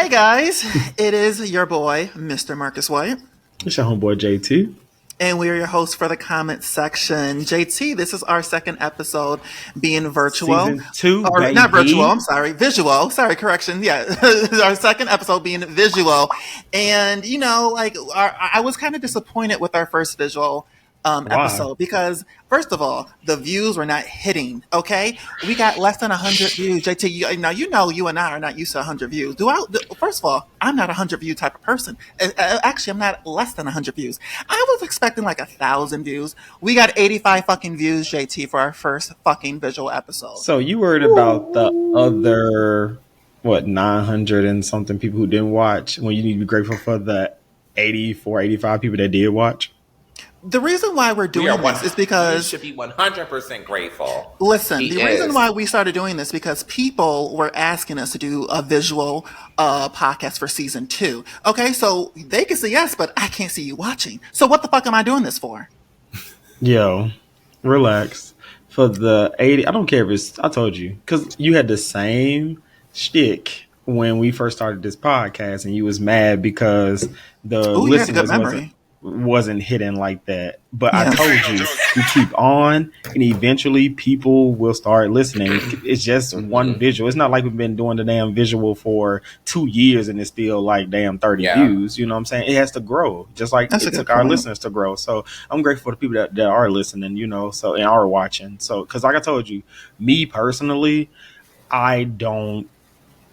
Hey guys, it is your boy, Mr. Marcus White. It's your homeboy JT. And we are your hosts for the comment section. JT, this is our second episode being virtual. Season 2, or baby. Not virtual, I'm sorry. Visual. Sorry, correction. Yeah. Our second episode being visual. And, you know, like, I was kind of disappointed with our first visual episode because, first of all, the views were not hitting, okay? We got less than 100 views. JT, you and I are not used to 100 views. First of all, I'm not a 100 view type of person. Actually, I'm not less than 100 views. I was expecting like 1,000 views. We got 85 fucking views, JT, for our first fucking visual episode. So you worried about the other, 900 and something people who didn't watch when you need to be grateful for the 84, 85 people that did watch? The reason why we're doing this is because... You should be 100% grateful. Listen, reason why we started doing this because people were asking us to do a visual podcast for season 2. Okay, so they can see us, but I can't see you watching. So what the fuck am I doing this for? Yo, relax. For the 80... I don't care if it's... I told you. Because you had the same shtick when we first started this podcast and you was mad because the listeners wasn't hidden like that. But yeah. I told you, we keep on and eventually people will start listening. It's just one visual. It's not like we've been doing the damn visual for 2 years and it's still like damn 30 views. You know what I'm saying? It has to grow just like it took our listeners to grow. So I'm grateful for the people that are listening, you know, so and are watching. So because like I told you, me personally, I don't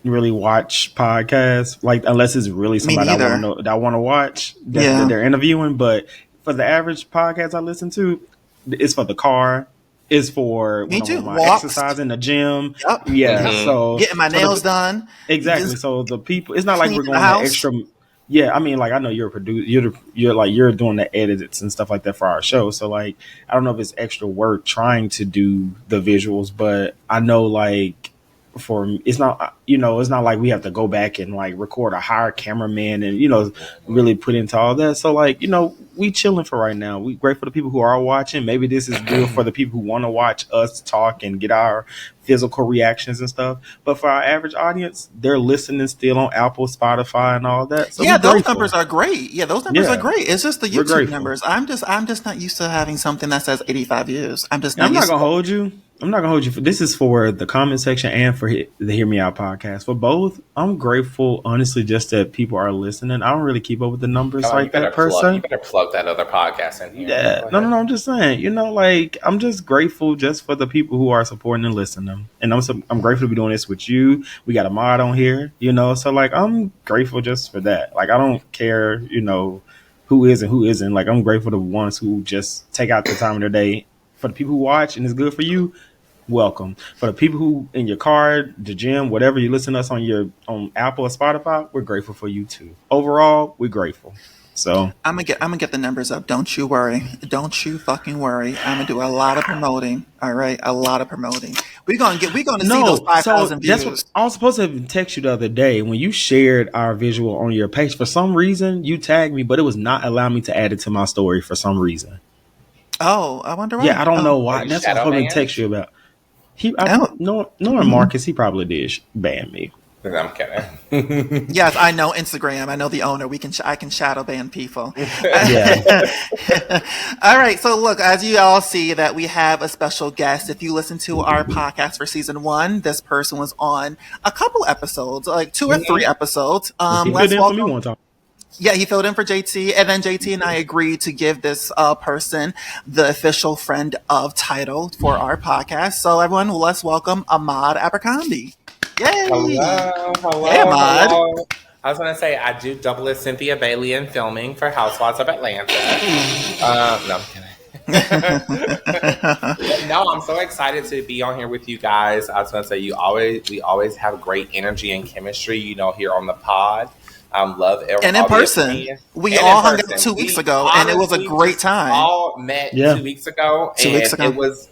really watch podcasts like unless it's really somebody that I want to watch that they're interviewing. But for the average podcast I listen to, it's for the car, it's for when I'm exercise in the gym. So getting my nails done. Exactly. So the people, it's not like we're going to extra. I mean, like I know you're a producer, you're doing the edits and stuff like that for our show. So like I don't know if it's extra work trying to do the visuals, but I know like it's not, you know, it's not like we have to go back and like record a hire cameraman and, you know, really put into all that. So like, you know, we chilling for right now. We grateful for the people who are watching. Maybe this is good for the people who want to watch us talk and get our physical reactions and stuff. But for our average audience, they're listening still on Apple, Spotify, and all that. So those numbers are great. Yeah, those numbers are great. It's just the YouTube numbers. I'm just not used to having something that says 85 views. I'm not gonna hold you. I'm not gonna hold you. This is for the comment section and for the Hear Me Out podcast. For both, I'm grateful, honestly, just that people are listening. I don't really keep up with the numbers like that per se. You better plug that other podcast in here. Yeah, no. I'm just saying, you know, like I'm just grateful just for the people who are supporting and listening. And I'm grateful to be doing this with you. We got a mod on here, you know, so like I'm grateful just for that. Like I don't care, you know, who is and who isn't. Like I'm grateful to the ones who just take out the time of their day. For the people who watch and it's good for you, welcome. For the people who in your car, the gym, whatever you listen to us on Apple or Spotify, we're grateful for you too. Overall, we're grateful. So I'm gonna get the numbers up. Don't you worry. Don't you fucking worry. I'm gonna do a lot of promoting. All right, a lot of promoting. We're gonna see those 5,000 views. That's what I was supposed to text you the other day when you shared our visual on your page. For some reason, you tagged me, but it was not allowing me to add it to my story for some reason. Oh, I wonder why. Yeah, I don't know why. That's what I'm going to text you about. Knowing Marcus, he probably did ban me. I'm kidding. Yes, I know Instagram. I know the owner. I can shadow ban people. All right. So look, as you all see that we have a special guest. If you listen to our podcast for season 1, this person was on a couple episodes, like 2 or 3 episodes. He did it for me one time. Yeah, he filled in for JT, and then JT and I agreed to give this person the official friend of title for our podcast. So everyone, let's welcome Ahmad Abercrombie. Yay! Hello. Hey, Ahmad. Hello. I was going to say, I do double as Cynthia Bailey in filming for Housewives of Atlanta. No, I'm kidding. No, I'm so excited to be on here with you guys. I was going to say, we always have great energy and chemistry, you know, here on the pod. Love everyone. And in person. We all hung out 2 weeks ago, and it was a great time. We all met 2 weeks ago, and it was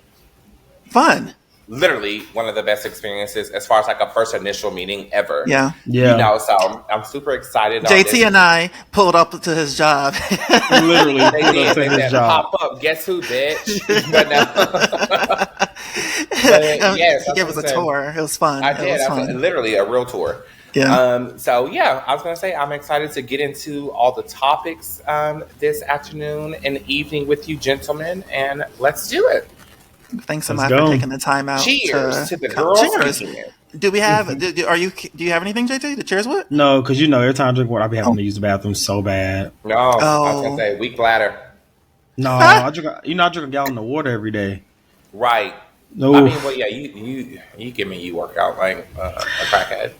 fun. Literally one of the best experiences as far as like a first initial meeting ever. Yeah. You know, so I'm super excited. JT and I pulled up to his job. Literally they did. Pop up. Guess who, bitch? But no. Yes, he gave us a tour. It was fun. I did. Literally a real tour. Yeah. So yeah, I was gonna say I'm excited to get into all the topics this afternoon and evening with you gentlemen, and let's do it. Thanks so Let's much for go. taking the time out. Cheers to the girls. Cheers. Speaking it. Do we have? Do you have anything, JT? To cheers with? No, because every time I drink water, I be having to use the bathroom so bad. No, I was gonna say weak bladder. No, I drink a gallon of water every day. Right. No. I mean, well, yeah, you give me you work out like a crackhead.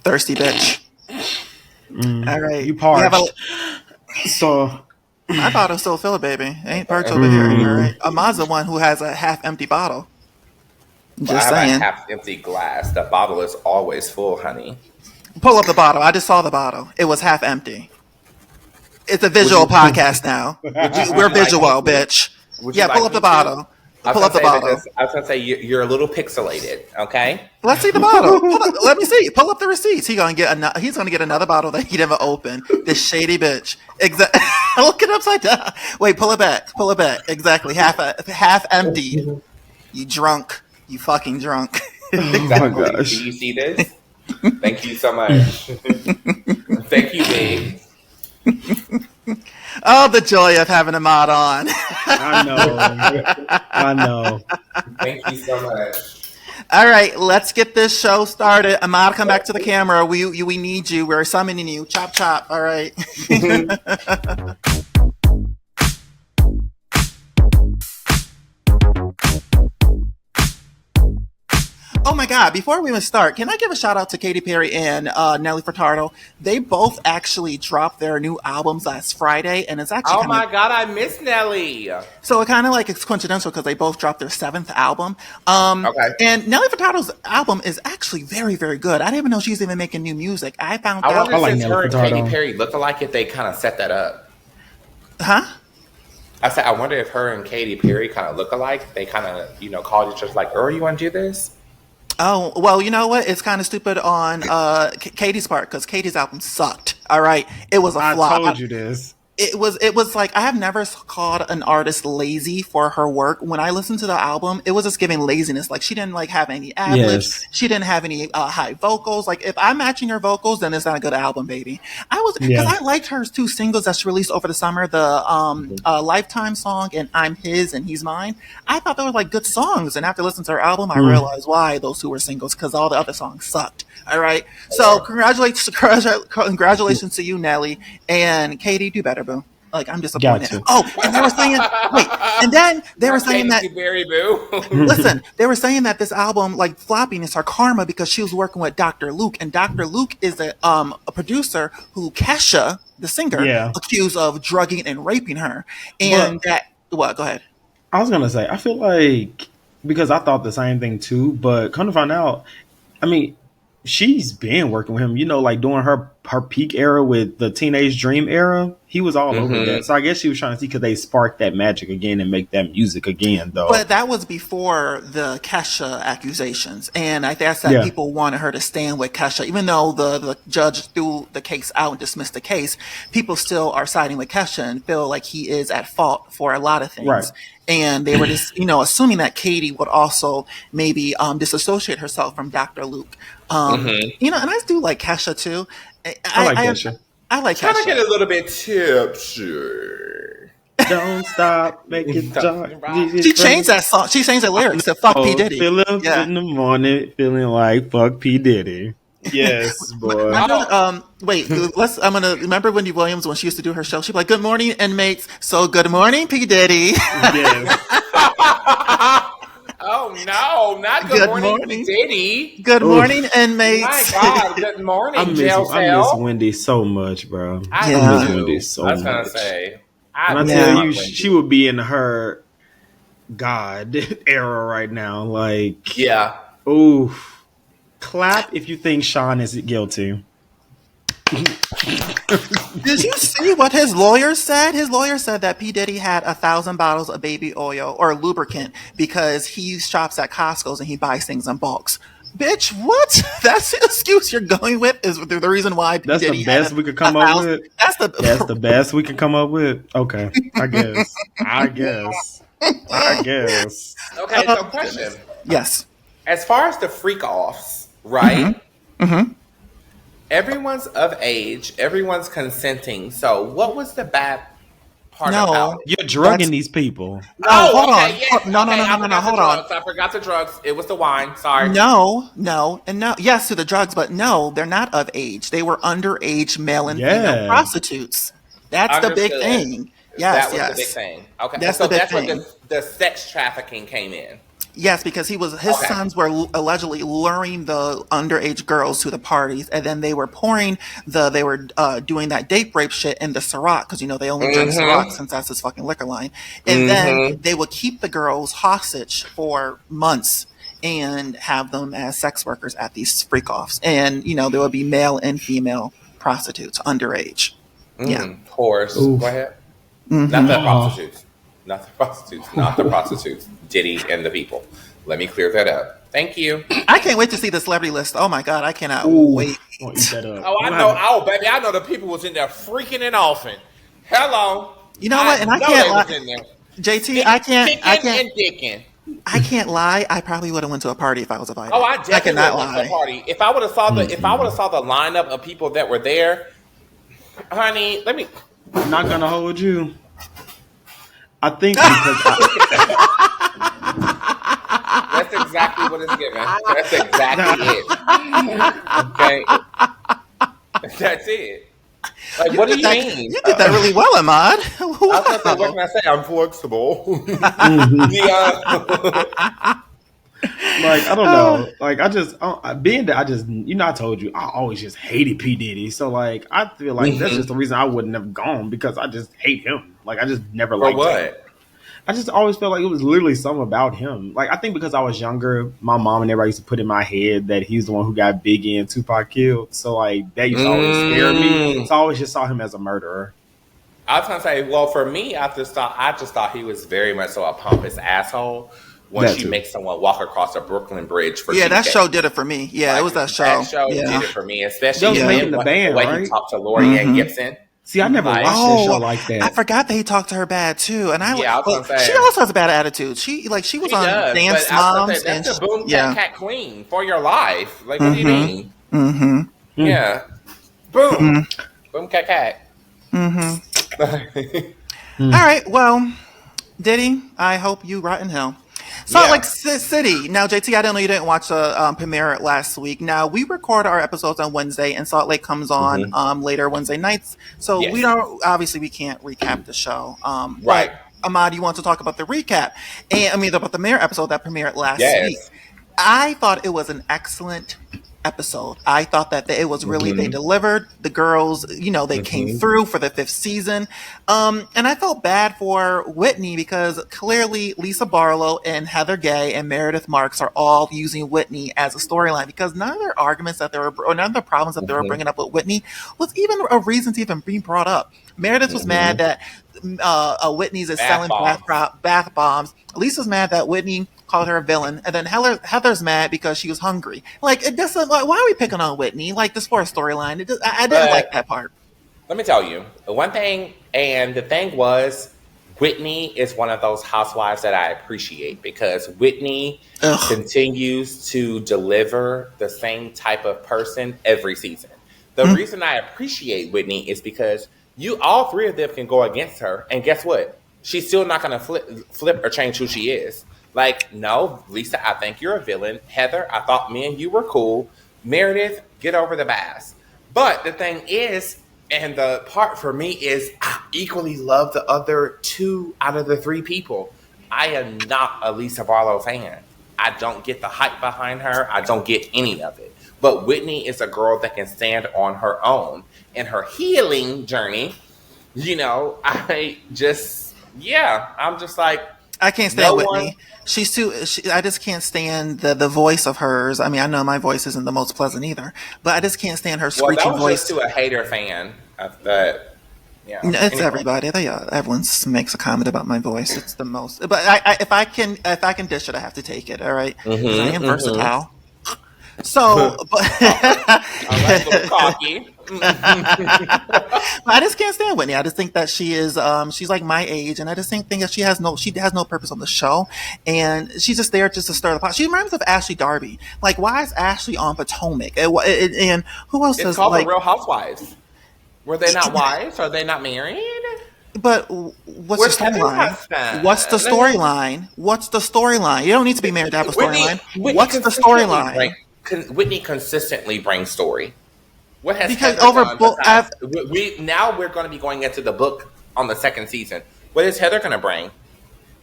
Thirsty bitch. All right. You parched. So my bottle's still filled, baby. It ain't parched over here. All right. Ahmad's the one who has a half-empty bottle. Just I have saying. a half-empty glass. The bottle is always full, honey. Pull up the bottle. I just saw the bottle. It was half empty. It's a visual podcast now. We're visual, bitch. Yeah, pull up the bottle. Pull up the bottle. I was gonna say you're a little pixelated. Okay. Let's see the bottle. Let me see. Pull up the receipts. He's gonna get another bottle that he never opened. This shady bitch. Exactly. Look it upside down. Wait, pull it back. Pull it back. Exactly. Half emptied. You drunk. You fucking drunk. Exactly. Oh my gosh. Do you see this? Thank you so much. Thank you, babe. Oh, the joy of having Ahmad on. I know. Thank you so much. All right, let's get this show started. Ahmad, come back to the camera. We need you. We're summoning you. Chop, chop. All right. Oh my God, before we even start, can I give a shout out to Katy Perry and Nelly Furtado? They both actually dropped their new albums last Friday, and it's actually Oh my God, I miss Nelly. So it kind of like it's coincidental because they both dropped their 7th album. Okay. And Nelly Furtado's album is actually very, very good. I didn't even know she's even making new music. I found out. I wonder since Nelly her and Furtado. Katy Perry look alike if they kind of set that up. Huh? I said, I wonder if her and Katy Perry kind of look alike. They kind of, called each other like, "Oh, you want to do this?" Oh, well, you know what? It's kind of stupid on Katie's part because Katie's album sucked. All right. It was a flop. I told you this. It was like I have never called an artist lazy for her work. When I listened to the album, it was just giving laziness. Like she didn't like have any ad libs. Yes. She didn't have any high vocals. Like if I'm matching her vocals, then it's not a good album, baby. Because I liked her 2 singles that she released over the summer, the Lifetime song and I'm His and He's Mine. I thought they were like good songs, and after listening to her album, I realized why those 2 were singles because all the other songs sucked. All right, so congratulations to you, Nelly, and Katie. Do better, boo. Like I'm disappointed. Gotcha. Oh, and they were saying, and then they were saying that. Very boo. Listen, they were saying that this album, like flopping, is her karma because she was working with Dr. Luke, and Dr. Luke is a producer who Kesha, the singer, accused of drugging and raping her. And go ahead. I was gonna say, I feel like because I thought the same thing too, but come to find out, I mean, she's been working with him, like during her peak era with the Teenage Dream era. He was all over that. So I guess she was trying to see could they spark that magic again and make that music again, though. But that was before the Kesha accusations. And I guess that people wanted her to stand with Kesha. Even though the judge threw the case out and dismissed the case, people still are siding with Kesha and feel like he is at fault for a lot of things. Right. And they were just, assuming that Katie would also maybe disassociate herself from Dr. Luke. And I do like Kesha too. I like Kesha. I like Trying Kesha. to get a little bit tipsy. Don't stop, make it dark. She changed that song. She changed the lyrics to "Fuck P Diddy." Feeling in the morning, feeling like fuck P Diddy. Yes, boy. Wait, I'm gonna remember Wendy Williams when she used to do her show. She'd be like, "Good morning, inmates." So, good morning, P Diddy. Yes. Oh no, not good morning, Diddy. Good morning, inmates. My God, good morning, jail I miss Wendy so much, bro. I miss Wendy so much. I was gonna say, I tell you, she would be in her God era right now. Like, ooh, clap if you think Sean is guilty. Did you see what his lawyer said? His lawyer said that P. Diddy had 1,000 bottles of baby oil or lubricant because he shops at Costco's and he buys things in bulks. Bitch, what? That's the excuse you're going with? Is the reason why P. That's Diddy the best we could come up with? That's the best we can come up with? Okay, I guess. Okay, so question. Yes. As far as the freak-offs, right? everyone's of age, everyone's consenting. So what was the bad part No, about it? You're drugging these people. No, hold on. Yes. No, okay, hold on. I forgot the drugs. It was the wine. Sorry. No. Yes, to the drugs, but no, they're not of age. They were underage male and female prostitutes. That's the big thing. Yes, that was the big thing. Okay, that's so the big that's thing. where the sex trafficking came in. Yes, because his sons were allegedly luring the underage girls to the parties, and then they were doing that date rape shit in the Ciroc, because they only drink Ciroc since that's his fucking liquor line. And then they would keep the girls hostage for months and have them as sex workers at these freak offs. And there would be male and female prostitutes underage. Yeah, Whores. Go ahead. Not the prostitutes. Not the prostitutes. Diddy and the people. Let me clear that up. Thank you. I can't wait to see the celebrity list. Oh my God, I cannot wait. Eat that up. Oh, I know. Oh, baby, I know the people was in there freaking and offing. Hello. You know what? And I can't lie. JT, I can't. I can't lie. I probably would have went to a party if I was invited. Oh, I definitely would have went to a lie. party. If I would have saw the lineup of people that were there, honey, I'm not gonna hold you. I think because that's exactly what it's given. That's exactly it. Okay, that's it. Like, what do you mean? You did that really well, Ahmad. What can I say? I'm flexible. Like, I don't know. Like, I just being that I told you I always just hated P. Diddy. So like, I feel like that's just the reason I wouldn't have gone, because I just hate him. Like, I just never liked him. I just always felt like it was literally something about him. Like, I think because I was younger, my mom and everybody used to put in my head that he's the one who got Biggie and Tupac killed. So like, that used to always scare me. So I always just saw him as a murderer. I was gonna say, well, for me, I just thought he was very much so a pompous asshole. Once you make someone walk across a Brooklyn Bridge for that show did it for me. Yeah, it was that show. That show did it for me, especially the way he talked to Lori Ann Gibson. See, I never watched that show like that. I forgot that he talked to her bad too, and I was gonna say, she also has a bad attitude. She was on Dance Moms, and that's the boom cat queen for your life. Like, what do you mean? Yeah, boom, boom cat. All right, well, Diddy, I hope you rot in hell. Salt Lake City. Now, JT, I didn't know you didn't watch the premiere last week. Now, we record our episodes on Wednesday, and Salt Lake comes on later Wednesday nights. So we can't recap the show. Right. But, Ahmad, you want to talk about the recap? About the premiere episode that premiered last week. I thought it was an excellent episode. I thought that it was really, they delivered. The girls, they came through for the 5th season. And I felt bad for Whitney, because clearly Lisa Barlow and Heather Gay and Meredith Marks are all using Whitney as a storyline, because none of their arguments none of the problems that they were bringing up with Whitney was even a reason to even be brought up. Meredith was mad that Whitney's is selling bath bombs. Lisa's mad that Whitney called her a villain, and then Heather's mad because she was hungry. Like, it doesn't. Like, why are we picking on Whitney? Like, this for a storyline. I didn't like that part. Let me tell you one thing, and the thing was, Whitney is one of those housewives that I appreciate, because Whitney continues to deliver the same type of person every season. The reason I appreciate Whitney is because all three of them can go against her, and guess what? She's still not going to flip or change who she is. Like, no, Lisa, I think you're a villain. Heather, I thought me and you were cool. Meredith, get over the bass. But the thing is, and the part for me is, I equally love the other 2 out of the 3 people. I am not a Lisa Barlow fan. I don't get the hype behind her. I don't get any of it. But Whitney is a girl that can stand on her own. In her healing journey, I'm just like, I can't stand Whitney. She's too. I just can't stand the voice of hers. I mean, I know my voice isn't the most pleasant either, but I just can't stand her screeching voice. Well, that was just to a hater fan of that. Yeah, it's everybody. Everyone makes a comment about my voice. It's the most. But if I can dish it, I have to take it. All right, I am versatile. So, but a little cocky. I just can't stand Whitney. I just think that she is she's like my age, and I just think that she has no purpose on the show, and she's just there just to stir the pot. She reminds me of Ashley Darby. Like, why is Ashley on Potomac? And who else? It's called the Real Housewives. Were they not wives? Are they not married? But what's the storyline? What's the storyline? What's the storyline? You don't need to be married to have a storyline. What's the storyline? Whitney consistently brings story. What has because Heather done now we're going to be going into the book on the second season. What is Heather going to bring?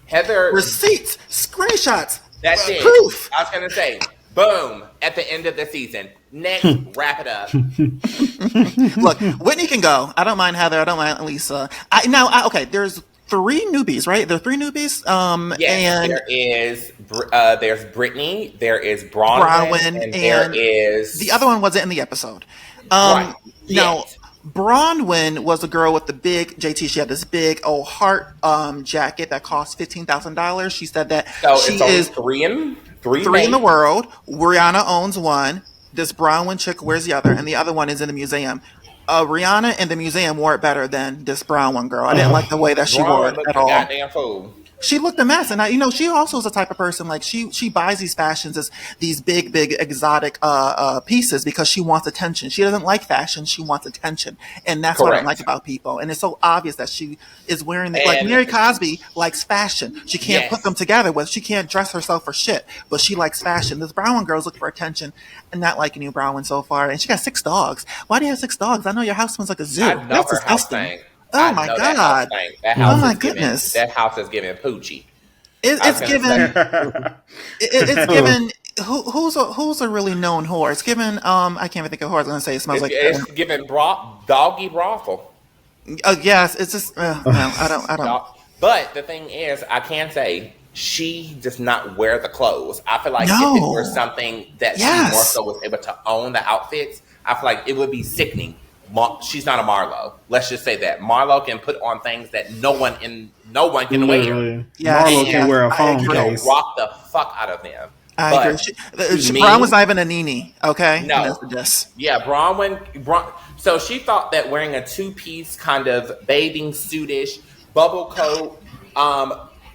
Heather receipts, screenshots, that's it. Proof. I was going to say, boom, at the end of the season. Next, wrap it up. Look, Whitney can go. I don't mind Heather. I don't mind Lisa. Okay, there's 3 newbies, right? There are 3 newbies. Yes, and there's Britney, there is Bronwyn, and there is the other one wasn't in the episode. Right. Now, Bronwyn was a girl with the big JT. She had this big old heart jacket that cost $15,000. She said that she is three in the world. Rihanna owns one. This Bronwyn chick wears the other, and the other one is in the museum. Rihanna in the museum wore it better than this Bronwyn girl. I didn't like the way that she wore it at all. Goddamn fool. She looked a mess, and she also is the type of person like she buys these fashions as these big exotic pieces because she wants attention. She doesn't like fashion; she wants attention, and that's what I don't like about people. And it's so obvious that she is wearing like Mary Cosby likes fashion. She can't put them together with. She can't dress herself for shit, but she likes fashion. This Brown girl's looking for attention, and not liking you, Brown so far. And she got 6 dogs. Why do you have 6 dogs? I know your house smells like a zoo. That's disgusting. Oh my god! Oh my goodness! That house is giving poochie. It's given. It's given. Who's a really known whore? It's given. I can't even think of who I was going to say. It smells like. It's given doggy brothel. Yes, it's just. No, I don't. But the thing is, I can say she does not wear the clothes. I feel like if it were something that she more so was able to own the outfits, I feel like it would be sickening. She's not a Marlo. Let's just say that Marlo can put on things that no one can wear. Yeah, Marlo can wear a phone case. Rock the fuck out of them. I agree. Braun was not even a Nene. Okay, no. So she thought that wearing a 2-piece kind of bathing suit-ish bubble coat,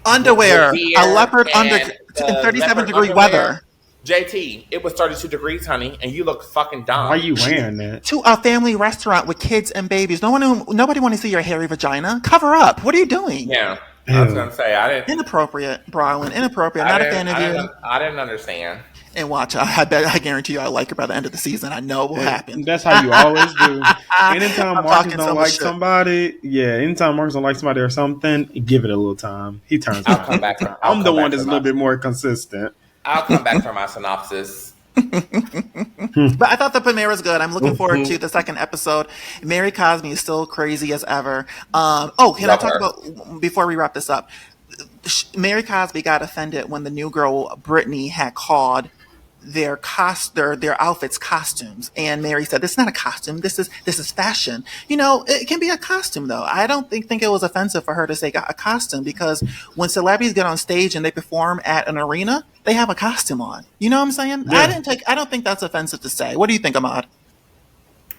underwear, a leopard under in 37-degree weather. JT, it was 32 degrees, honey, and you look fucking dumb. Why are you wearing that? To a family restaurant with kids and babies. Nobody want to see your hairy vagina. Cover up. What are you doing? Yeah, I was gonna say I didn't. Inappropriate, Brylin. Inappropriate. Not a fan of you. I didn't understand. And watch, I guarantee you, I like her by the end of the season. I know what will happen. That's how you always do. Anytime Marcus don't like somebody, anytime Marcus don't like somebody or something, give it a little time. He turns. I'll come back. I'm the one that's a little bit more consistent. I'll come back for my synopsis. But I thought the premiere was good. I'm looking forward to the second episode. Mary Cosby is still crazy as ever. Can I talk about, before we wrap this up, Mary Cosby got offended when the new girl Britney had called their outfits costumes, and Mary said, "This is not a costume. This is fashion." It can be a costume though. I don't think it was offensive for her to say a costume, because when celebrities get on stage and they perform at an arena, they have a costume on. You know what I'm saying? Yeah. I don't think that's offensive to say. What do you think, Ahmad?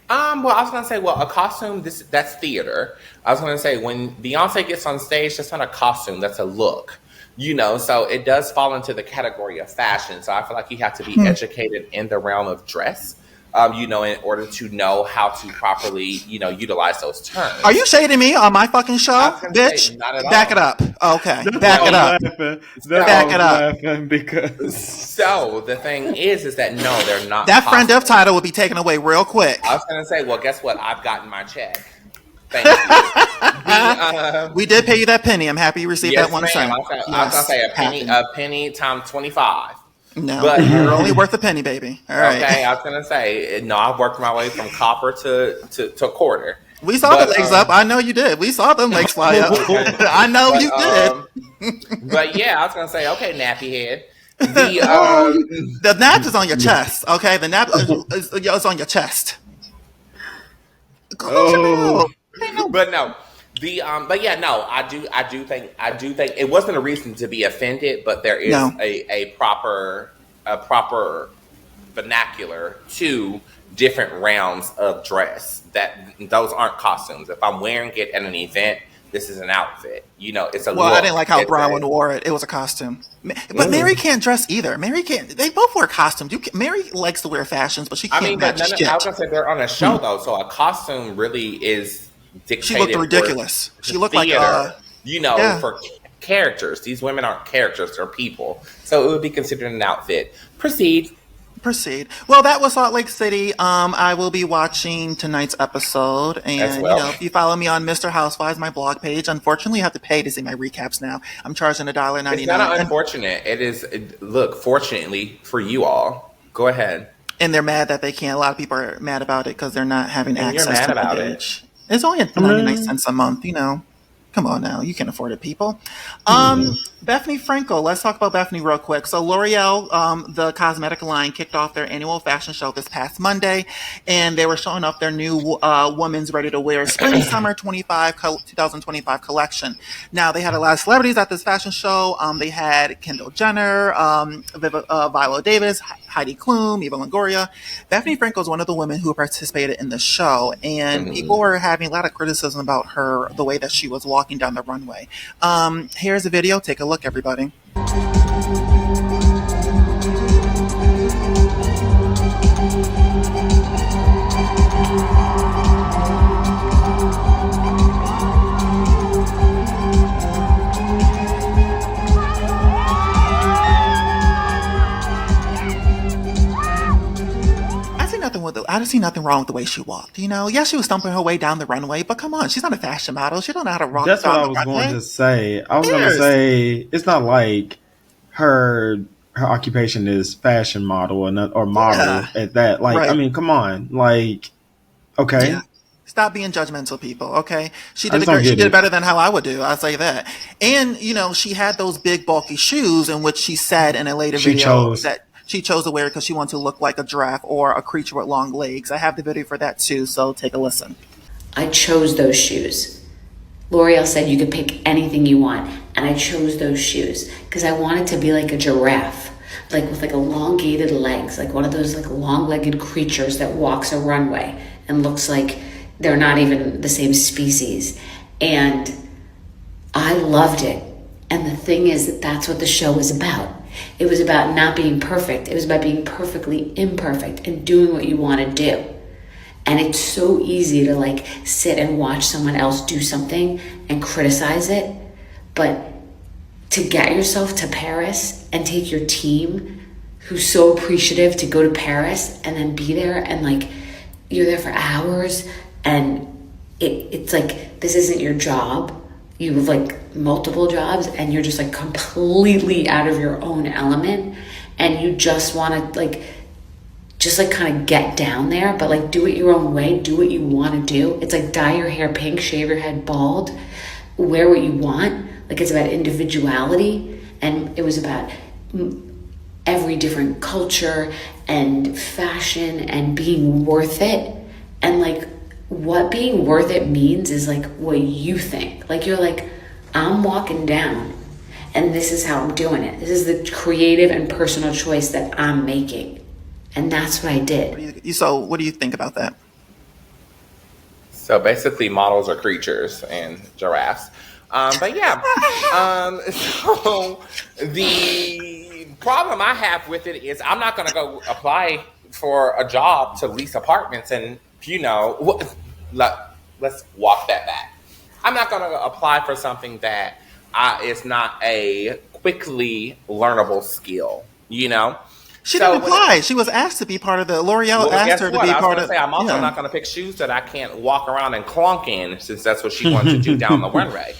Well, I was gonna say, a costume. That's theater. I was gonna say, when Beyonce gets on stage, that's not a costume. That's a look. So it does fall into the category of fashion. So I feel like you have to be educated in the realm of dress, in order to know how to properly, utilize those terms. Are you shading me on my fucking show, bitch? Not at all. Back it up. Okay, back it up. Back it up. Because so the thing is that no, they're not. That friend of title will be taken away real quick. I was gonna say, well, guess what? I've gotten my check. Thank you. We did pay you that penny. I'm happy you received that one cent. I was gonna say a penny times 25. No, but you're only worth a penny, baby. All right. Okay, I was gonna say no. I've worked my way from copper to quarter. We saw the legs up. I know you did. We saw them legs fly up. I know you did. But yeah, I was gonna say, okay, nappy head. The nap is on your chest. Okay, the nap is on your chest. But no, but yeah, no, I do think it wasn't a reason to be offended, but there is a proper vernacular to different rounds of dress. That those aren't costumes. If I'm wearing it at an event, this is an outfit. You know, it's a Well, look. I didn't like how Bronwyn wore it. It was a costume. But Mary can't dress either. Mary can't. They both wear costumes. Mary likes to wear fashions, but she can't match shit. I was gonna say they're on a show though, so a costume really is dictated. She looked ridiculous. She looked like for characters. These women aren't characters; they're people. So it would be considered an outfit. Proceed. Well, that was Salt Lake City. I will be watching tonight's episode, and if you follow me on Mr. Housewives, my blog page, unfortunately, you have to pay to see my recaps now. I'm charging $1.99. It's not unfortunate. It is. Look, fortunately for you all, go ahead. And they're mad that they can't. A lot of people are mad about it because they're not having access you're mad to about the page. It's only at 99 cents a month. Come on now, you can afford it, people. Bethenny Frankel. Let's talk about Bethenny real quick. So L'Oreal, the cosmetic line, kicked off their annual fashion show this past Monday, and they were showing off their new women's ready-to-wear spring-summer 2025 collection. Now, they had a lot of celebrities at this fashion show. They had Kendall Jenner, Viola Davis, Heidi Klum, Eva Longoria. Bethenny Frankel is one of the women who participated in the show, and people were having a lot of criticism about her, the way that she was walking down the runway. Here's a video. Take a look, everybody. I see nothing wrong with the way she walked. Yes, she was stumbling her way down the runway, but come on, she's not a fashion model. She don't know how to walk. That's what I was going to say. I was going to say it's not like her occupation is fashion model or model at that. Like, right. I mean, come on, like, okay. Yeah. Stop being judgmental, people. Okay, she did it better than how I would do. I'll say that. And she had those big bulky shoes, in which she said in a later video that she chose to wear it because she wanted to look like a giraffe or a creature with long legs. I have the video for that too, so take a listen. I chose those shoes. L'Oreal said you could pick anything you want, and I chose those shoes because I wanted to be like a giraffe, like with like elongated legs, like one of those like long-legged creatures that walks a runway and looks like they're not even the same species. And I loved it. And the thing is that's what the show was about. It was about not being perfect. It was about being perfectly imperfect and doing what you want to do. And it's so easy to like sit and watch someone else do something and criticize it. But to get yourself to Paris and take your team, who's so appreciative, to go to Paris and then be there, and like you're there for hours, and it's like this isn't your job. You have like multiple jobs, and you're just like completely out of your own element, and you just want to like kind of get down there, but like do it your own way, do what you want to do. It's like dye your hair pink, shave your head bald, wear what you want. Like it's about individuality, and it was about every different culture and fashion and being worth it. And like what being worth it means is like what you think. Like you're like, I'm walking down and this is how I'm doing it. This is the creative and personal choice that I'm making. And that's what I did. So what do you think about that? So basically models are creatures and giraffes. But yeah, so the problem I have with it is I'm not going to go apply for a job to lease apartments and, let's walk that back. I'm not going to apply for something that is not a quickly learnable skill, She didn't apply. She was asked to be part of the L'Oreal. Asked her to be part of. I'm also not going to pick shoes that I can't walk around and clonk in, since that's what she wants to do down the runway.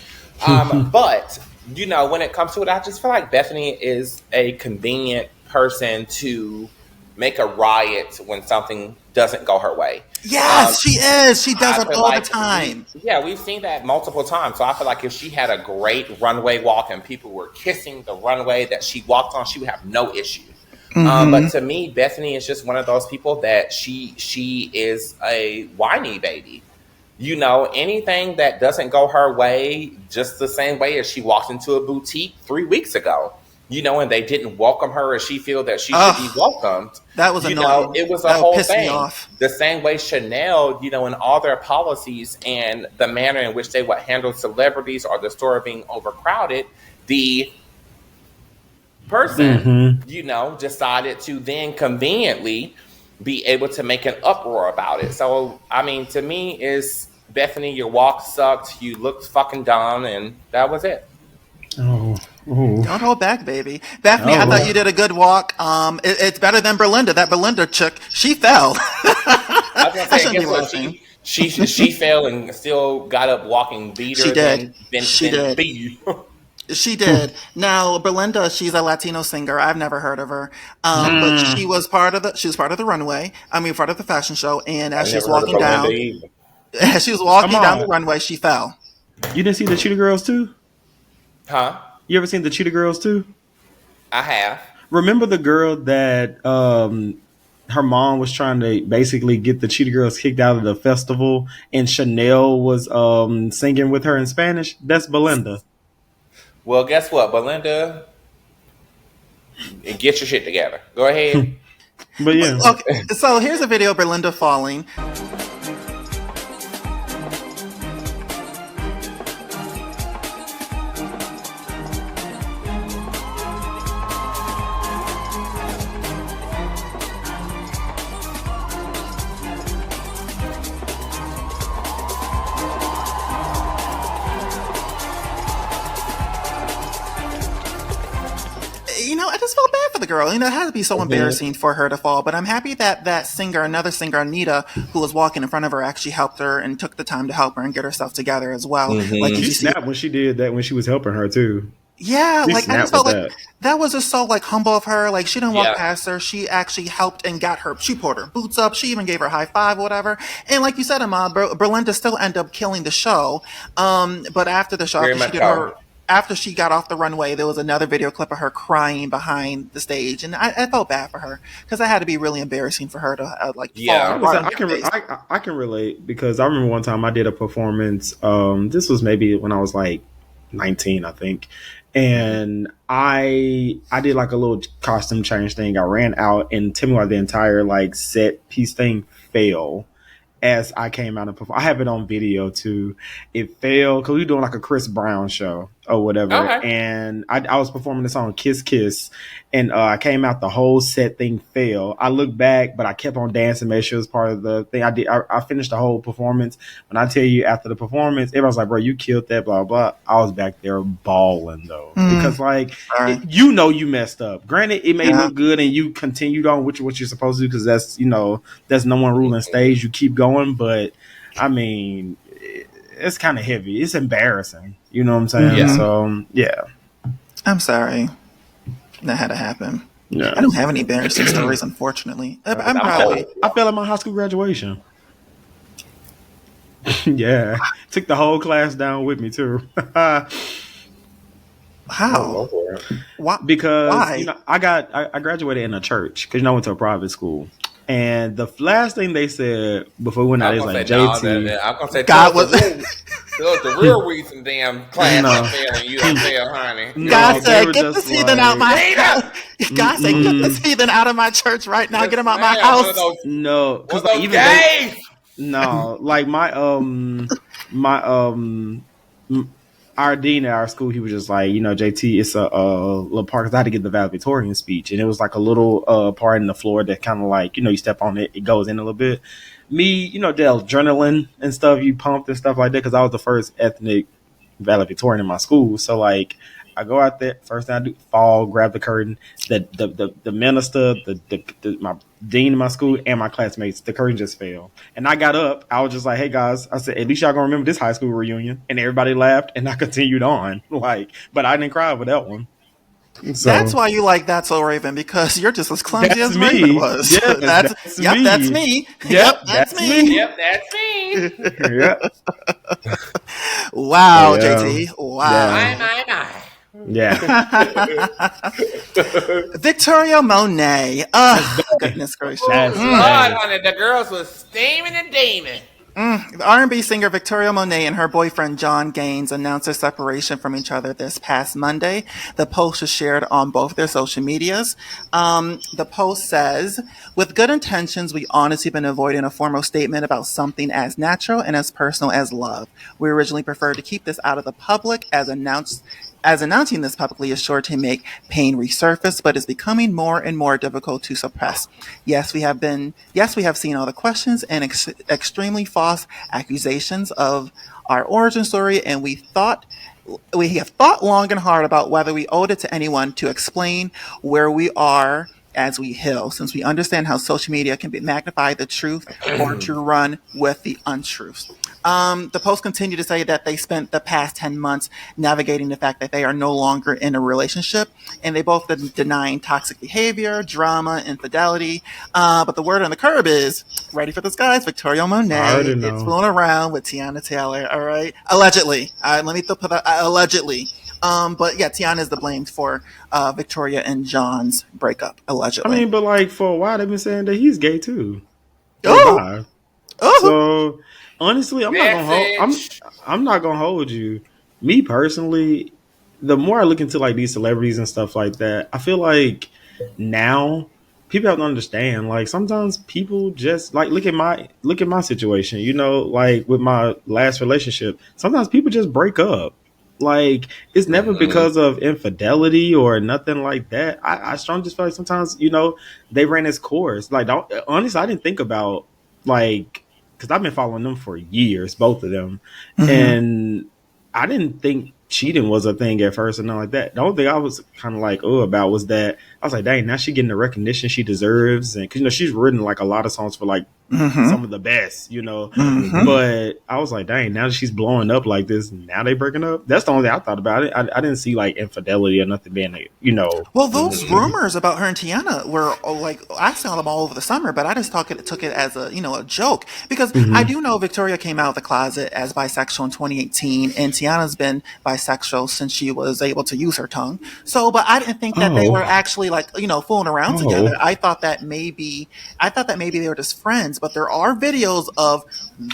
But when it comes to it, I just feel like Bethenny is a convenient person to make a riot when something doesn't go her way. Yes, she is. She does it all the time. We've seen that multiple times. So I feel like if she had a great runway walk and people were kissing the runway that she walked on, she would have no issue. But to me, Bethenny is just one of those people that she is a whiny baby. Anything that doesn't go her way, just the same way as she walked into a boutique 3 weeks ago. and they didn't welcome her as she feel that she should be welcomed. That was annoying. It was a whole thing. The same way Chanel, in all their policies and the manner in which they would handle celebrities or the store being overcrowded, the person, decided to then conveniently be able to make an uproar about it. So, I mean, to me, is Bethenny, your walk sucked. You looked fucking dumb, and that was it. Oh. Don't hold back, baby. Bethenny, I thought you did a good walk. It's better than Belinda. That Belinda chick, she fell. I was gonna say, guess what? She fell and still got up walking. She did. She did. Now, Belinda, she's a Latino singer. I've never heard of her, but she was part of the runway. Part of the fashion show. And as she was walking down, the runway, she fell. You didn't see the Cheetah Girls too? Huh? You ever seen the Cheetah Girls too? I have. Remember the girl that her mom was trying to basically get the Cheetah Girls kicked out of the festival, and Chanel was singing with her in Spanish? That's Belinda. Well, guess what, Belinda? Get your shit together. Go ahead. But yeah. Okay, so here's a video of Belinda falling. I just felt bad for the girl. It had to be so embarrassing for her to fall. But I'm happy that another singer, Anita, who was walking in front of her, actually helped her and took the time to help her and get herself together as well. Mm-hmm. Like, she snapped when she did that, when she was helping her too. Yeah, I just felt like that was just so humble of her. Like, she didn't walk past her. She actually helped and got her. She pulled her boots up. She even gave her a high five, or whatever. And like you said, Ahmad, Belinda still ended up killing the show. But after the show, after she got off the runway, there was another video clip of her crying behind the stage, and I felt bad for her because that had to be really embarrassing for her to fall. I can relate, because I remember one time I did a performance. This was maybe when I was 19, I think, and I did a little costume change thing. I ran out, and tell me why the entire set piece thing fell as I came out and performed. I have it on video too. It fell because we were doing a Chris Brown show or whatever. Okay. And I was performing the song Kiss Kiss, and I came out, the whole set thing fell. I looked back, but I kept on dancing, made sure it was part of the thing. I finished the whole performance. When I tell you, after the performance, everyone's like, bro, you killed that, blah, blah. I was back there bawling though. Because you messed up. Granted, it may look good and you continued on with what you're supposed to do, because that's no one ruling stage. You keep going, but I mean, it's kind of heavy. It's embarrassing. You know what I'm saying? Yeah. So, yeah. I'm sorry that had to happen. Yeah. I don't have any embarrassing stories, unfortunately. I'm proud. I fell at my high school graduation. Yeah. Took the whole class down with me, too. How? Why? Because I graduated in a church, because I went to a private school. And the last thing they said before we went out is JayTee. I'm gonna say God was the real reason damn class I'm failing you up there, honey. God said, "Get this heathen out my house." God said, "Get this heathen out of my church right now. Get him out my house." No, because our dean at our school, he was just like, JayTee, it's a little part, because I had to get the valedictorian speech, and it was a little part in the floor that kind of you step on it, it goes in a little bit. Me, the adrenaline and stuff, you pumped and stuff like that, because I was the first ethnic valedictorian in my school. So I go out there, first thing I do, fall, grab the curtain. The minister, my dean of my school, and my classmates, the curtain just fell. And I got up. I was just like, hey, guys. I said, at least y'all gonna remember this high school reunion. And everybody laughed, and I continued on. But I didn't cry with that one. So, that's why you like That's So Raven, because you're just as clumsy as Raven was. Yes, that's me. That's me. Yep, that's me. Yep, that's me. Yep. Wow, JayTee. Wow. My. Yeah. Victoria Monet. Goodness gracious. God, honey, the girls was steaming and deeming. The R&B singer Victoria Monet and her boyfriend John Gaines announced their separation from each other this past Monday. The post was shared on both their social medias. The post says, "With good intentions, we honestly been avoiding a formal statement about something as natural and as personal as love. We originally preferred to keep this out of the public as announcing this publicly is sure to make pain resurface, but is becoming more and more difficult to suppress. Yes, we have seen all the questions and extremely false accusations of our origin story, and we have thought long and hard about whether we owed it to anyone to explain where we are as we heal, since we understand how social media can magnify the truth or to run with the untruths." The post continued to say that they spent the past 10 months navigating the fact that they are no longer in a relationship, and they both denying toxic behavior, drama, infidelity. But the word on the curb is, ready for this, guys? Victoria Monet is fooling around with Tiana Taylor. All right, allegedly. Let me put that allegedly. But yeah, Tiana is the blame for Victoria and John's breakup, allegedly. I mean, but like for a while they've been saying that he's gay too. Oh. So honestly, I'm not gonna hold you. Me personally, the more I look into like these celebrities and stuff like that, I feel like now people have to understand. Like sometimes people just like look at my situation. You know, like with my last relationship, sometimes people just break up. Like it's never because of infidelity or nothing like that. I strongly just feel like sometimes, you know, they ran its course. Like honestly, I didn't think about like, because I've been following them for years, both of them, and I didn't think cheating was a thing at first and nothing like that. The only thing I was kind of like about was that I was like, dang, now she getting the recognition she deserves, and because you know she's written like a lot of songs for like some of the best, you know. But I was like, dang, now that she's blowing up like this, now they breaking up. That's the only thing I thought about it. I didn't see like infidelity or nothing being, you know. Well, those rumors about her and Tiana were like, I saw them all over the summer, but I just took it as a, you know, a joke, because I do know Victoria came out of the closet as bisexual in 2018, and Tiana's been bisexual since she was able to use her tongue. So, but I didn't think that they were actually like, you know, fooling around together. I thought that maybe they were just friends, but there are videos of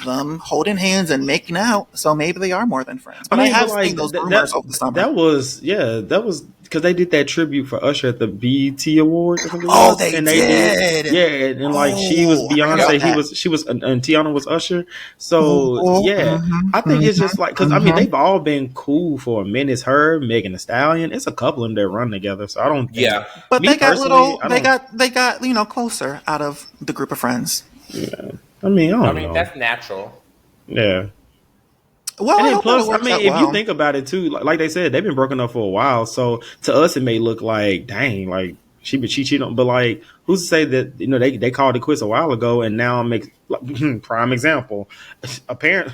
them holding hands and making out, so maybe they are more than friends. But I have seen those rumors over the summer. That was because they did that tribute for Usher at the BET Awards. They did. Yeah, and like she was Beyonce, she was, and Tiana was Usher. So I think it's just like, because I mean they've all been cool for a minute. It's her, Megan Thee Stallion. It's a couple of them that run together. So I don't. Yeah, but they got you know, closer out of the group of friends. Yeah. I mean, that's natural. Yeah. Well, and then plus, I mean, if you think about it too, like they said, they've been broken up for a while. So to us, it may look like, dang, like she cheated on. But like, who's to say that, you know, they called it quits a while ago, and now make prime example. Apparently,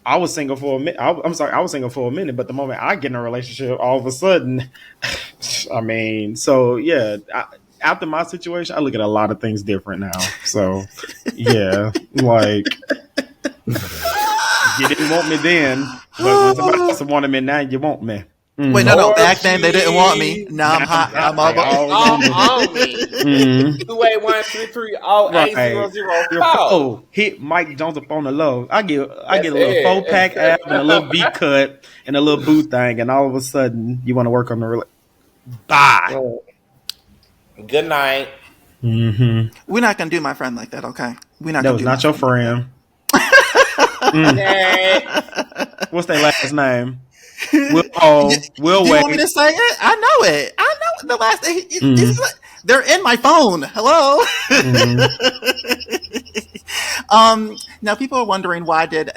I was single for a minute. I was single for a minute, but the moment I get in a relationship, all of a sudden, I mein, so yeah. After my situation, I look at a lot of things different now. So, yeah, like, you didn't want me then, but when somebody else wanted me now, you want me. Wait, no. Back then they didn't want me. Now I'm hot. I'm on me. 281-330-8004. Hit Mike Jones up on the low. I get a little 4-pack app and a little V cut and a little boot thing, and all of a sudden you want to work on the bye. Good night. We're not gonna do my friend like that, okay? That was not your friend. What's their last name? Will Wade. Do you want me to say it? I know it. The last name. They're in my phone. Hello. Now people are wondering, why did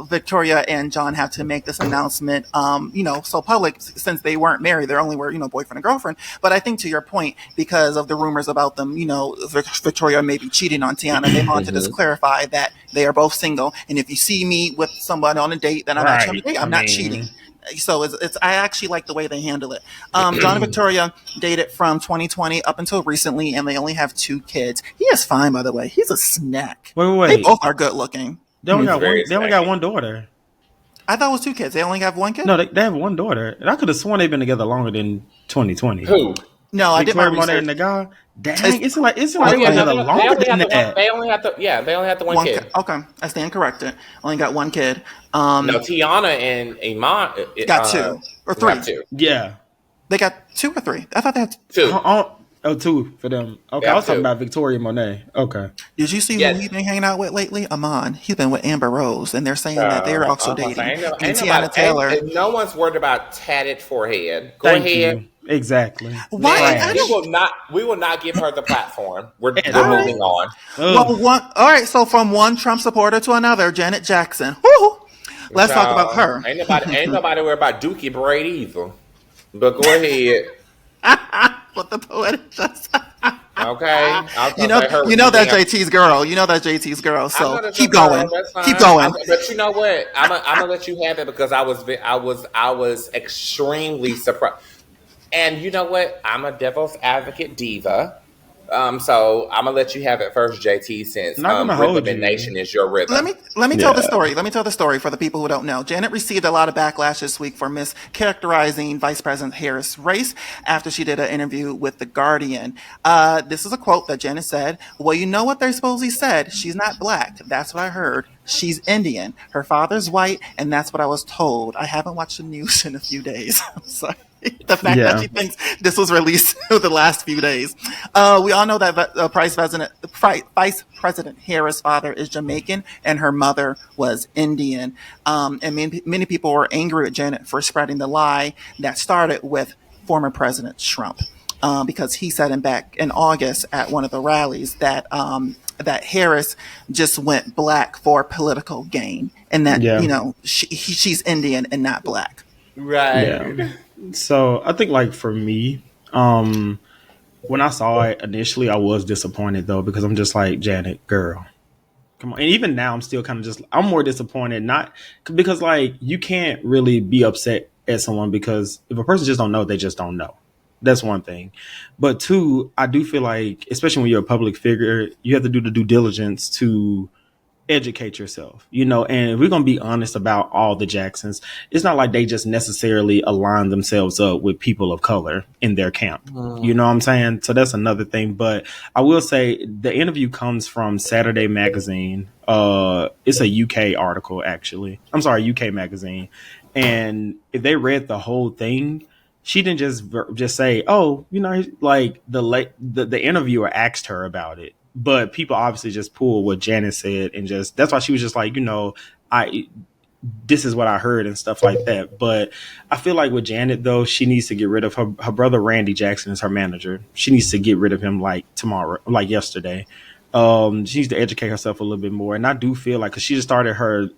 Victoria and John have to make this announcement, you know, so public, since they weren't married. They only were, you know, boyfriend and girlfriend. But I think to your point, because of the rumors about them, you know, Victoria may be cheating on Tiana, they wanted to just clarify that they are both single. And if you see me with someone on a date, then I'm not trying to date. I'm not cheating. So it's I actually like the way they handle it. John and Victoria dated from 2020 up until recently, and they only have 2 kids. He is fine, by the way. He's a snack. Wait. They both are good looking. They only got one daughter. I thought it was 2 kids. They only have 1 kid? No, they have 1 daughter. And I could have sworn they've been together longer than 2020. Who? No, I did my Victoria Monet research. and the guy. Dang, it's like Oh, they yeah, were no, together longer than that. they only had the one kid. Okay, I stand corrected. Only got one kid. No, Tiana and Iman Got two or three. got two. Yeah. They got 2 or 3. I thought they had Two. Oh, 2 for them. Okay, Yeah, I was talking 2. about Victoria Monet. Okay. Did you see Yes. who he's been hanging out with lately? Amon. He's been with Amber Rose, and they're saying that they're also dating. And Tiana Taylor. No one's worried about tatted forehead. Go Thank ahead. you. Exactly. Why? Trash. We will not give her the platform. We're right. moving on. Ugh. All right. So from one Trump supporter to another, Janet Jackson. Woo! Let's talk about her. Ain't nobody worried about Dookie Braid either. But go ahead. What the poetic just. Okay. You know that JT's girl. You know that JT's girl. So keep going. Keep going. But you know what? I'm gonna let you have it because I was extremely surprised. And you know what? I'm a devil's advocate diva. So I'm gonna let you have it first, JT, since Rhythm and Nation is your rhythm. Let me tell the story. Let me tell the story for the people who don't know. Janet received a lot of backlash this week for mischaracterizing Vice President Harris' race after she did an interview with The Guardian. This is a quote that Janet said. Well, you know what they supposedly said? She's not black. That's what I heard. She's Indian. Her father's white, and that's what I was told. I haven't watched the news in a few days. I'm sorry. The fact that she thinks this was released the last few days. We all know that Vice President Harris' father is Jamaican and her mother was Indian. And many people were angry at Janet for spreading the lie that started with former President Trump. Because he said back in August at one of the rallies that that Harris just went black for political gain, and that she's Indian and not black. Right. Yeah. So I think, like, for me, when I saw it initially, I was disappointed though, because I'm just like, Janet, girl, come on. And even now, I'm still kind of I'm more disappointed, not because like you can't really be upset at someone because if a person just don't know, they just don't know. That's one thing. But two, I do feel like, especially when you're a public figure, you have to do the due diligence to educate yourself, and if we're going to be honest about all the Jacksons, it's not like they just necessarily align themselves up with people of color in their camp. You know what I'm saying? So that's another thing. But I will say the interview comes from Saturday Magazine. It's a UK article, actually. I'm sorry, UK magazine. And if they read the whole thing, she didn't just say, oh, like the interviewer asked her about it. But people obviously just pulled what Janet said and that's why she was just like, this is what I heard and stuff like that. But I feel like with Janet, though, she needs to get rid of her brother. Randy Jackson is her manager. She needs to get rid of him like tomorrow, like yesterday. She needs to educate herself a little bit more. And I do feel like, because she just started her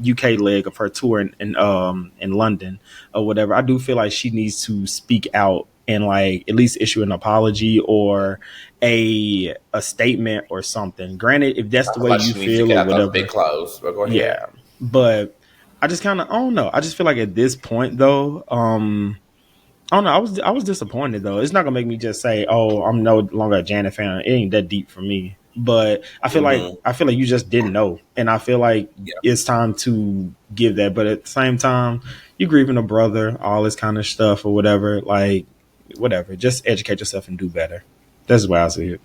UK leg of her tour in London or whatever, I do feel like she needs to speak out and like at least issue an apology or a statement or something. Granted, if that's the way you feel or whatever, big clothes. But go ahead. Yeah, but I just kind of, I don't know. I just feel like at this point though, I don't know. I was disappointed though. It's not gonna make me just say, oh, I'm no longer a Janet fan. It ain't that deep for me. But I feel like you just didn't know, and I feel like it's time to give that. But at the same time, you grieving a brother, all this kind of stuff or whatever. Like, whatever. Just educate yourself and do better. That's why I see it.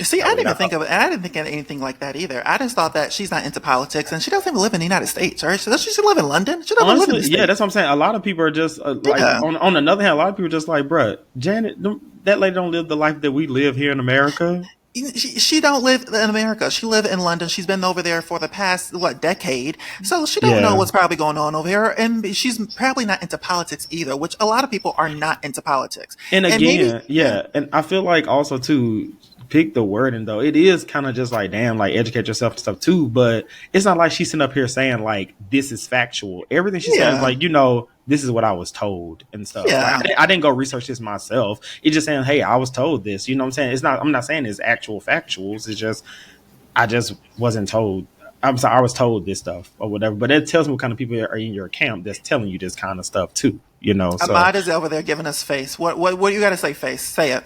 See, I didn't even think of it. I didn't think of anything like that either. I just thought that she's not into politics and she doesn't even live in the United States, right? So she should live in London. She doesn't live in the States. Yeah, that's what I'm saying. A lot of people are just like, on another hand, a lot of people are just like, bruh, Janet, that lady don't live the life that we live here in America. She don't live in America. She live in London. She's been over there for the past, decade. So she don't know what's probably going on over here. And she's probably not into politics either, which a lot of people are not into politics. And again, and I feel like also too, pick the wording though. It is kind of just like, damn, like educate yourself and stuff too. But it's not like she's sitting up here saying like, this is factual. Everything she says, like, this is what I was told and stuff. Yeah. Like, I didn't go research this myself. It's just saying, hey, I was told this. You know what I'm saying? I'm not saying it's actual factuals. It's just, I just wasn't told. I'm sorry, I was told this stuff or whatever. But it tells me what kind of people are in your camp that's telling you this kind of stuff too. So. Ahmad is over there giving us face. What do you got to say, face? Say it.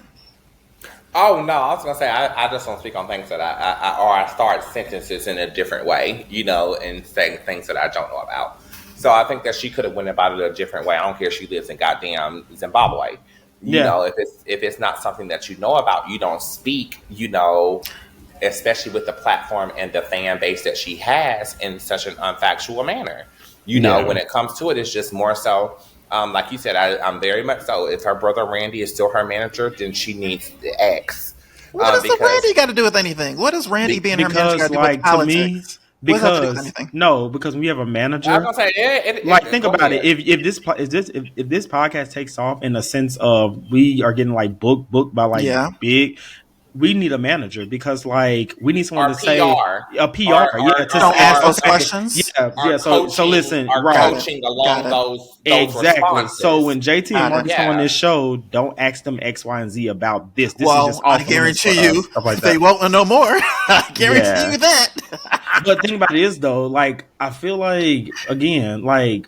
Oh no, I was gonna say I just don't speak on things that I start sentences in a different way, and saying things that I don't know about. So I think that she could have went about it a different way. I don't care if she lives in goddamn Zimbabwe. You know, if it's not something that you know about, you don't speak, you know, especially with the platform and the fan base that she has in such an unfactual manner. You know, when it comes to it, it's just more so, like you said, I'm very much so. If her brother Randy is still her manager, then she needs the X. What does Randy got to do with anything? What does Randy being her manager got to do with politics? Because we have a manager. I was gonna say, think about it. If this podcast takes off in the sense of we are getting like booked by like big. We need a manager because, like, we need someone to say a PR, to ask those questions. So listen, coaching along those exactly. Responses. So when JT and Marcus on this show, don't ask them X, Y, and Z about this. This is just I guarantee you, they won't know more. I guarantee you that. But the thing about it is, though, like, I feel like again, like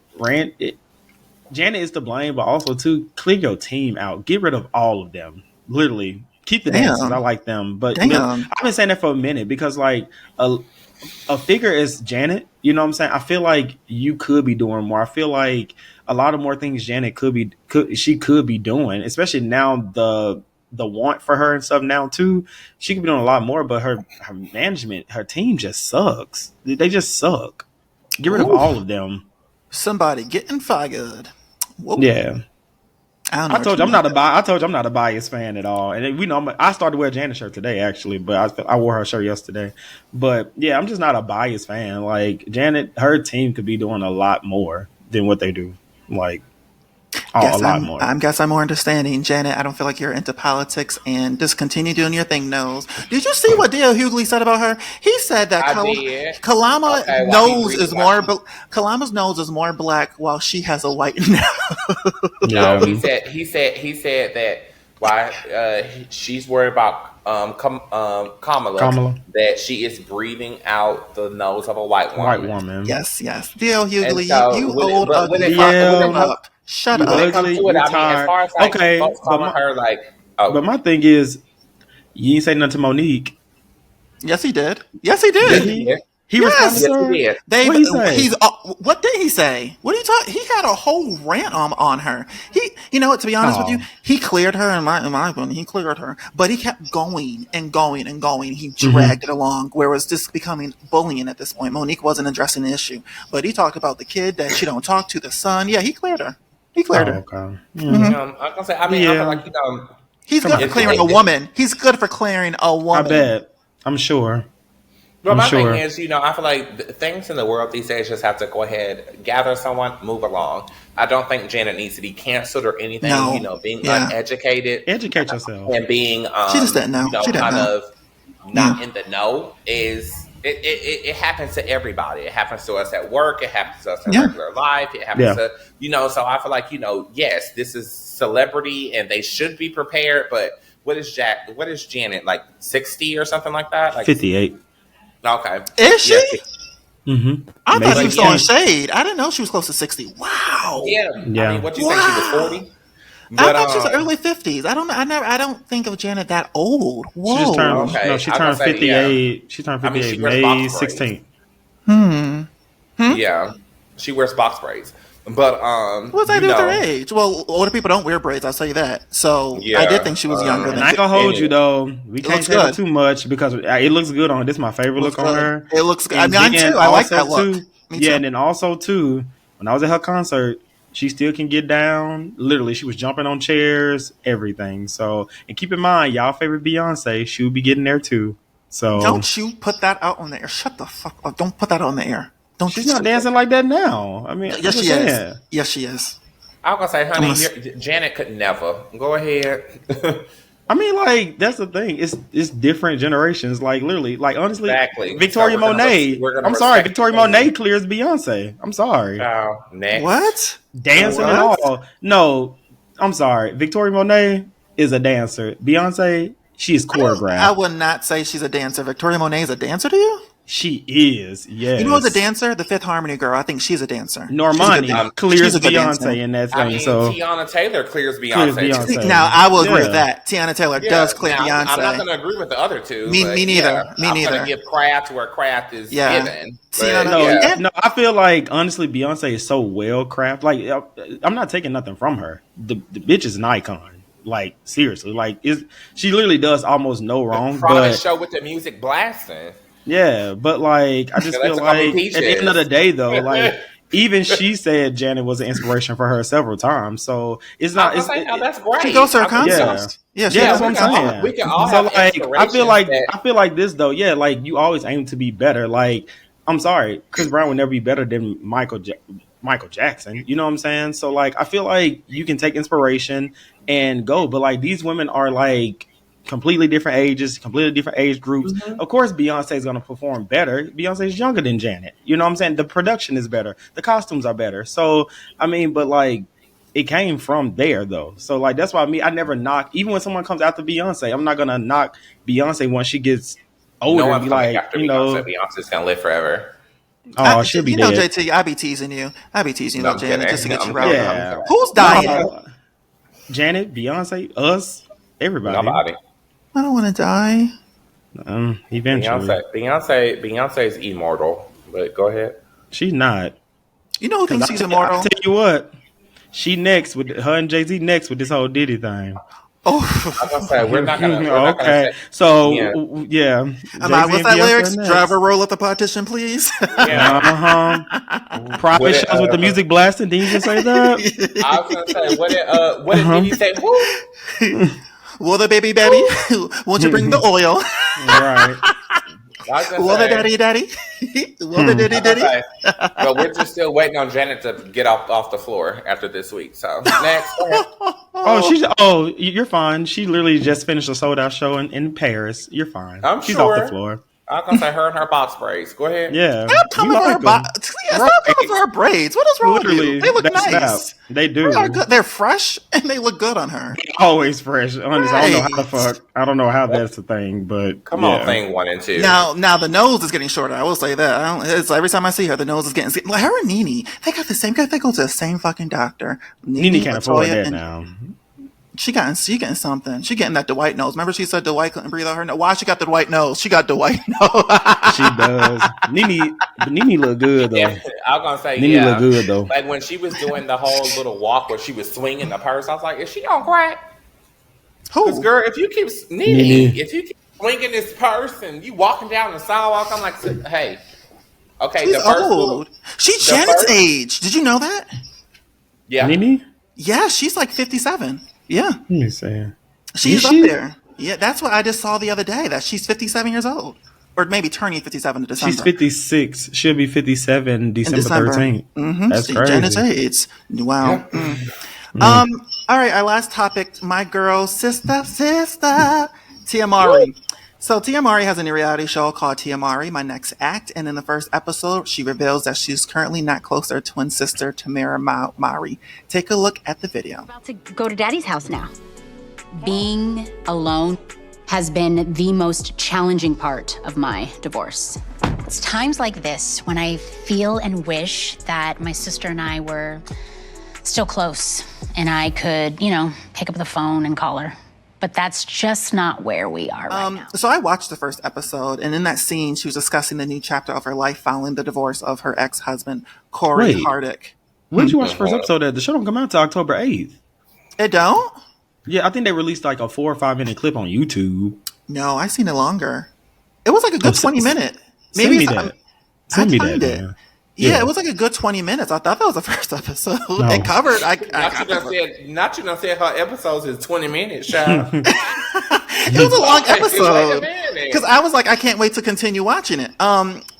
Janet is to blame, but also to clear your team out, get rid of all of them, literally. Keep the dancers. I like them. But I've been saying that for a minute because, like, a figure is Janet. You know what I'm saying? I feel like you could be doing more. I feel like a lot of more things Janet could be doing, especially now the want for her and stuff now, too. She could be doing a lot more, but her management, her team just sucks. They just suck. Get rid of all of them. Somebody getting fired. Whoa. Yeah. I told you I'm not a biased fan at all, and we know I started to wear Janet's shirt today actually, but I wore her shirt yesterday. But yeah, I'm just not a biased fan. Like Janet, her team could be doing a lot more than what they do. Like a lot more. I guess I'm more understanding, Janet. I don't feel like you're into politics, and just continue doing your thing. Nose. Did you see what D.L. Hughley said about her? He said that Kalama's nose is more black while she has a white nose. No, he said that why she's worried about Kamala that she is breathing out the nose of a white woman. Yes. D.L. Hughley, you old ugly. Shut up. When it comes to it, I mean, as far as like, folks calling her like, but my thing is, you ain't say nothing to Monique. Yes, he did. He responded. What did he say? What are you talking? He had a whole rant on her. You know what? To be honest with you, he cleared her. In my opinion, he cleared her, but he kept going and going and going. He dragged it along, where it was just becoming bullying at this point. Monique wasn't addressing the issue, but he talked about the kid that she don't talk to, the son. Yeah, he cleared her. Okay. I'm gonna say, I feel like he's good for clearing a woman. He's good for clearing a woman. I bet. I'm sure. But my thing is, I feel like things in the world these days just have to go ahead, gather someone, move along. I don't think Janet needs to be canceled or anything. No. Being uneducated, educate yourself, and being she just didn't know. Not in the know is. It happens to everybody. It happens to us at work. It happens to us in regular life. It happens to, so I feel like, yes, this is celebrity and they should be prepared. But what is Janet, like 60 or something like that? Like 58. Okay. Is she? Mm-hmm. I thought she was throwing shade. I didn't know she was close to 60. Wow. Yeah. I mean, what you think she was 40? But, I thought she was early 50s. I don't think of Janet that old. Whoa. She turned 58. Yeah. She turned 58 May 16th. Yeah. She wears box braids. But what's that do with her age? Well, older people don't wear braids, I'll tell you that. So I did think she was younger than I ain't gonna hold you though. We can't say it too much because it looks good on her. This is my favorite look on her. It looks good. I mean, too. I like that look. And then also too, when I was at her concert, she still can get down. Literally, she was jumping on chairs, everything. So, and keep in mind, y'all favorite Beyonce, she'll be getting there too. So don't you put that out on the air. Shut the fuck up. Don't put that on the air. She's not dancing like that now. I mean, yes, she is. Yes, she is. I was gonna say, honey, Janet could never. Go ahead. I mean, like, that's the thing. It's different generations. Like, literally, like, honestly, exactly. Victoria Monet. I'm sorry, Victoria Monet clears Beyonce. I'm sorry. Next. What? Dancing and all. No, I'm sorry. Victoria Monet is a dancer. Beyonce, she's choreographed. I would not say she's a dancer. Victoria Monet is a dancer to you? She is, yes. You know who's a dancer? The Fifth Harmony girl. I think she's a dancer. Normani clears Beyonce in that thing. I mean, Tiana Taylor clears Beyonce. Now, I will agree with that. Tiana Taylor does clear Beyonce. I'm not going to agree with the other two. Me neither. I'm going to give craft where craft is given. No, I feel like, honestly, Beyonce is so well crafted. Like, I'm not taking nothing from her. The bitch is an icon. Like seriously, like she literally does almost no wrong. But show with the music blasting. Yeah, but like I just feel like at the end of the day, though, like even she said Janet was an inspiration for her several times. So it's not. That's great. She goes to her concerts. Yeah, that's what I'm saying. We can all have I feel like this though. Yeah, like you always aim to be better. Like I'm sorry, Chris Brown would never be better than Michael Jackson. You know what I'm saying? So like I feel like you can take inspiration and go, but like these women are like completely different ages, completely different age groups. Mm-hmm. Of course, Beyonce is going to perform better. Beyonce is younger than Janet. You know what I'm saying? The production is better. The costumes are better. So, I mean, but like, it came from there, though. So, like, that's why I never knock. Even when someone comes after Beyonce, I'm not going to knock Beyonce once she gets older. And be like, you know, Beyonce's going to live forever. Oh, she'll be dead. JT, I be teasing you. No, Janet, just to get you right. Yeah. Who's dying? Janet, Beyonce, us, everybody. Nobody. I don't want to die. Eventually. Beyonce is immortal. But go ahead. She's not. You know who thinks she's immortal? I'll tell you what. She next with her and Jay-Z next with this whole Diddy thing. Oh, I was gonna say we're not gonna. Okay, so yeah. What's that lyrics? Driver, roll up the partition, please. Yeah. Private shows with the music blasting. Did you just say that? I was gonna say what did Diddy say? Woo. Well, the baby, won't you bring the oil? Right. Well, the daddy. Well, the daddy. But we're just still waiting on Janet to get off the floor after this week. So next. You're fine. She literally just finished a sold out show in Paris. You're fine. She's off the floor. I was gonna say her and her box braids. Go ahead. Yeah. Stop coming for her braids. What is wrong with you? They look nice. They do. They're fresh and they look good on her. Always fresh. Honestly, I don't know how the fuck. I don't know how that's the thing, but come on, thing 1 and 2. Now the nose is getting shorter. I will say that. It's every time I see her, the nose is getting. Like her and Nene, they got the same. They go to the same fucking doctor. Nene can't afford that now. She getting something. She getting that Dwight nose. Remember she said Dwight couldn't breathe out her nose? Why she got the Dwight nose? She got Dwight nose. She does. Nene look good though. Yeah, I was gonna say Nene look good though. Like when she was doing the whole little walk where she was swinging the purse, I was like, is she on crack? Who? Because girl, if you keep Nene, if you keep swinging this purse and you walking down the sidewalk, I'm like, hey, okay, she's old. She's Janet's age. Did you know that? Yeah, Nene. Yeah, she's like 57. Yeah. Let me see. She's up there. Yeah, that's what I just saw the other day, that she's 57 years old. Or maybe turning 57 in December. She's 56. She'll be 57 December 13th. Mm-hmm. That's crazy. Janet's age. Wow. Yeah. All right, our last topic, my girl, sister, Tia Mowry. So Tia Mowry has a new reality show called Tia Mowry, My Next Act. And in the first episode, she reveals that she's currently not close to her twin sister, Tamera Mowry. Take a look at the video. I'm about to go to Daddy's house now. Being alone has been the most challenging part of my divorce. It's times like this when I feel and wish that my sister and I were still close and I could, pick up the phone and call her. But that's just not where we are right now. So I watched the first episode, and in that scene, she was discussing the new chapter of her life following the divorce of her ex-husband, Corey Hardick. When did you watch the first episode of? The show don't come out until October 8th. It don't? Yeah, I think they released like a 4 or 5 minute clip on YouTube. No, I seen it longer. It was like a good 20 minute. Maybe send me that. Man. Yeah, it was like a good 20 minutes. I thought that was the first episode. No. It covered. Not you done said her episodes is 20 minutes, child. It was a long episode. Because I was like, I can't wait to continue watching it.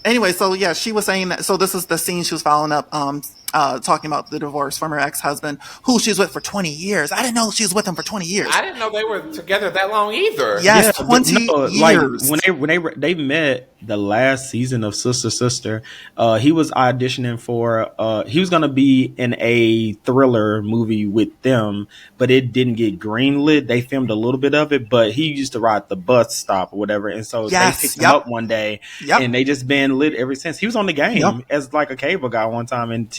Anyway, so yeah, she was saying that. So this is the scene she was following up, talking about the divorce from her ex-husband, who she's with for 20 years. I didn't know she was with him for 20 years. I didn't know they were together that long either. Yes, 20 years. Like when they met the last season of Sister, he was auditioning for. He was gonna be in a thriller movie with them, but it didn't get greenlit. They filmed a little bit of it, but he used to ride the bus stop or whatever, and so they picked him up one day, and they just been lit ever since. He was on the game as like a cable guy one time, and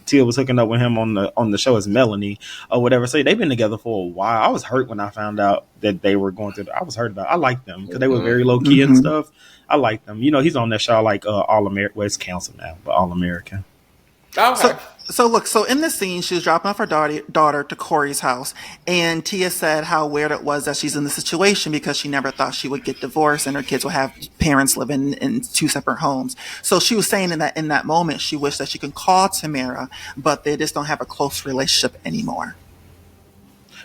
Tia was hooking up with him on the show as Melanie or whatever. So they've been together for a while. I was hurt when I found out that they were going through. I was hurt about it. I liked them because they were very low key and stuff. I liked them. He's on that show like All American. Well, it's canceled now, but All American. Okay. So in this scene, she was dropping off her daughter to Corey's house, and Tia said how weird it was that she's in this situation because she never thought she would get divorced and her kids will have parents living in two separate homes. So she was saying in that moment, she wished that she could call Tamera, but they just don't have a close relationship anymore.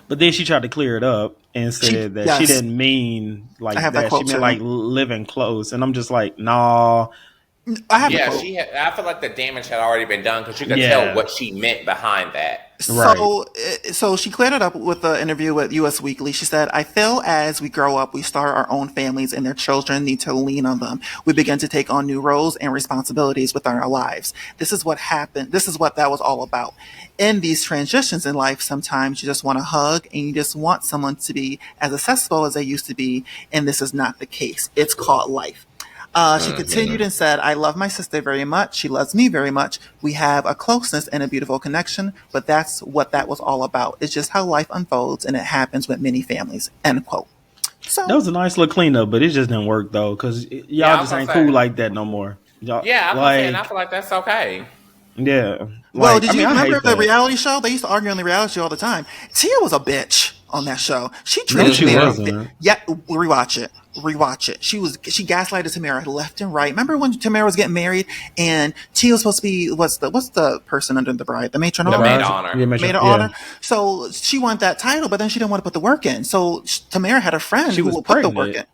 But then she tried to clear it up and said that she didn't mean like that. She meant like living close, and I'm just like, nah. I feel like the damage had already been done because you could tell what she meant behind that. So she cleared it up with the interview with US Weekly. She said, I feel as we grow up, we start our own families and their children need to lean on them. We begin to take on new roles and responsibilities within our lives. This is what happened. This is what that was all about. In these transitions in life, sometimes you just want a hug and you just want someone to be as accessible as they used to be. And this is not the case. It's called life. She continued and said, I love my sister very much. She loves me very much. We have a closeness and a beautiful connection, but that's what that was all about. It's just how life unfolds, and it happens with many families, end quote. So that was a nice little cleanup, but it just didn't work, though, because y'all just ain't cool like that no more. I feel like that's okay. Yeah. Well, did you remember the reality show? They used to argue on the reality show all the time. Tia was a bitch on that show. She treated Tamera. Yeah, rewatch it. She gaslighted Tamera left and right. Remember when Tamera was getting married and Tia was supposed to be what's the person under the bride? The matron of honor. Maid of honor. So she wanted that title, but then she didn't want to put the work in. So Tamera had a friend who will put the work in.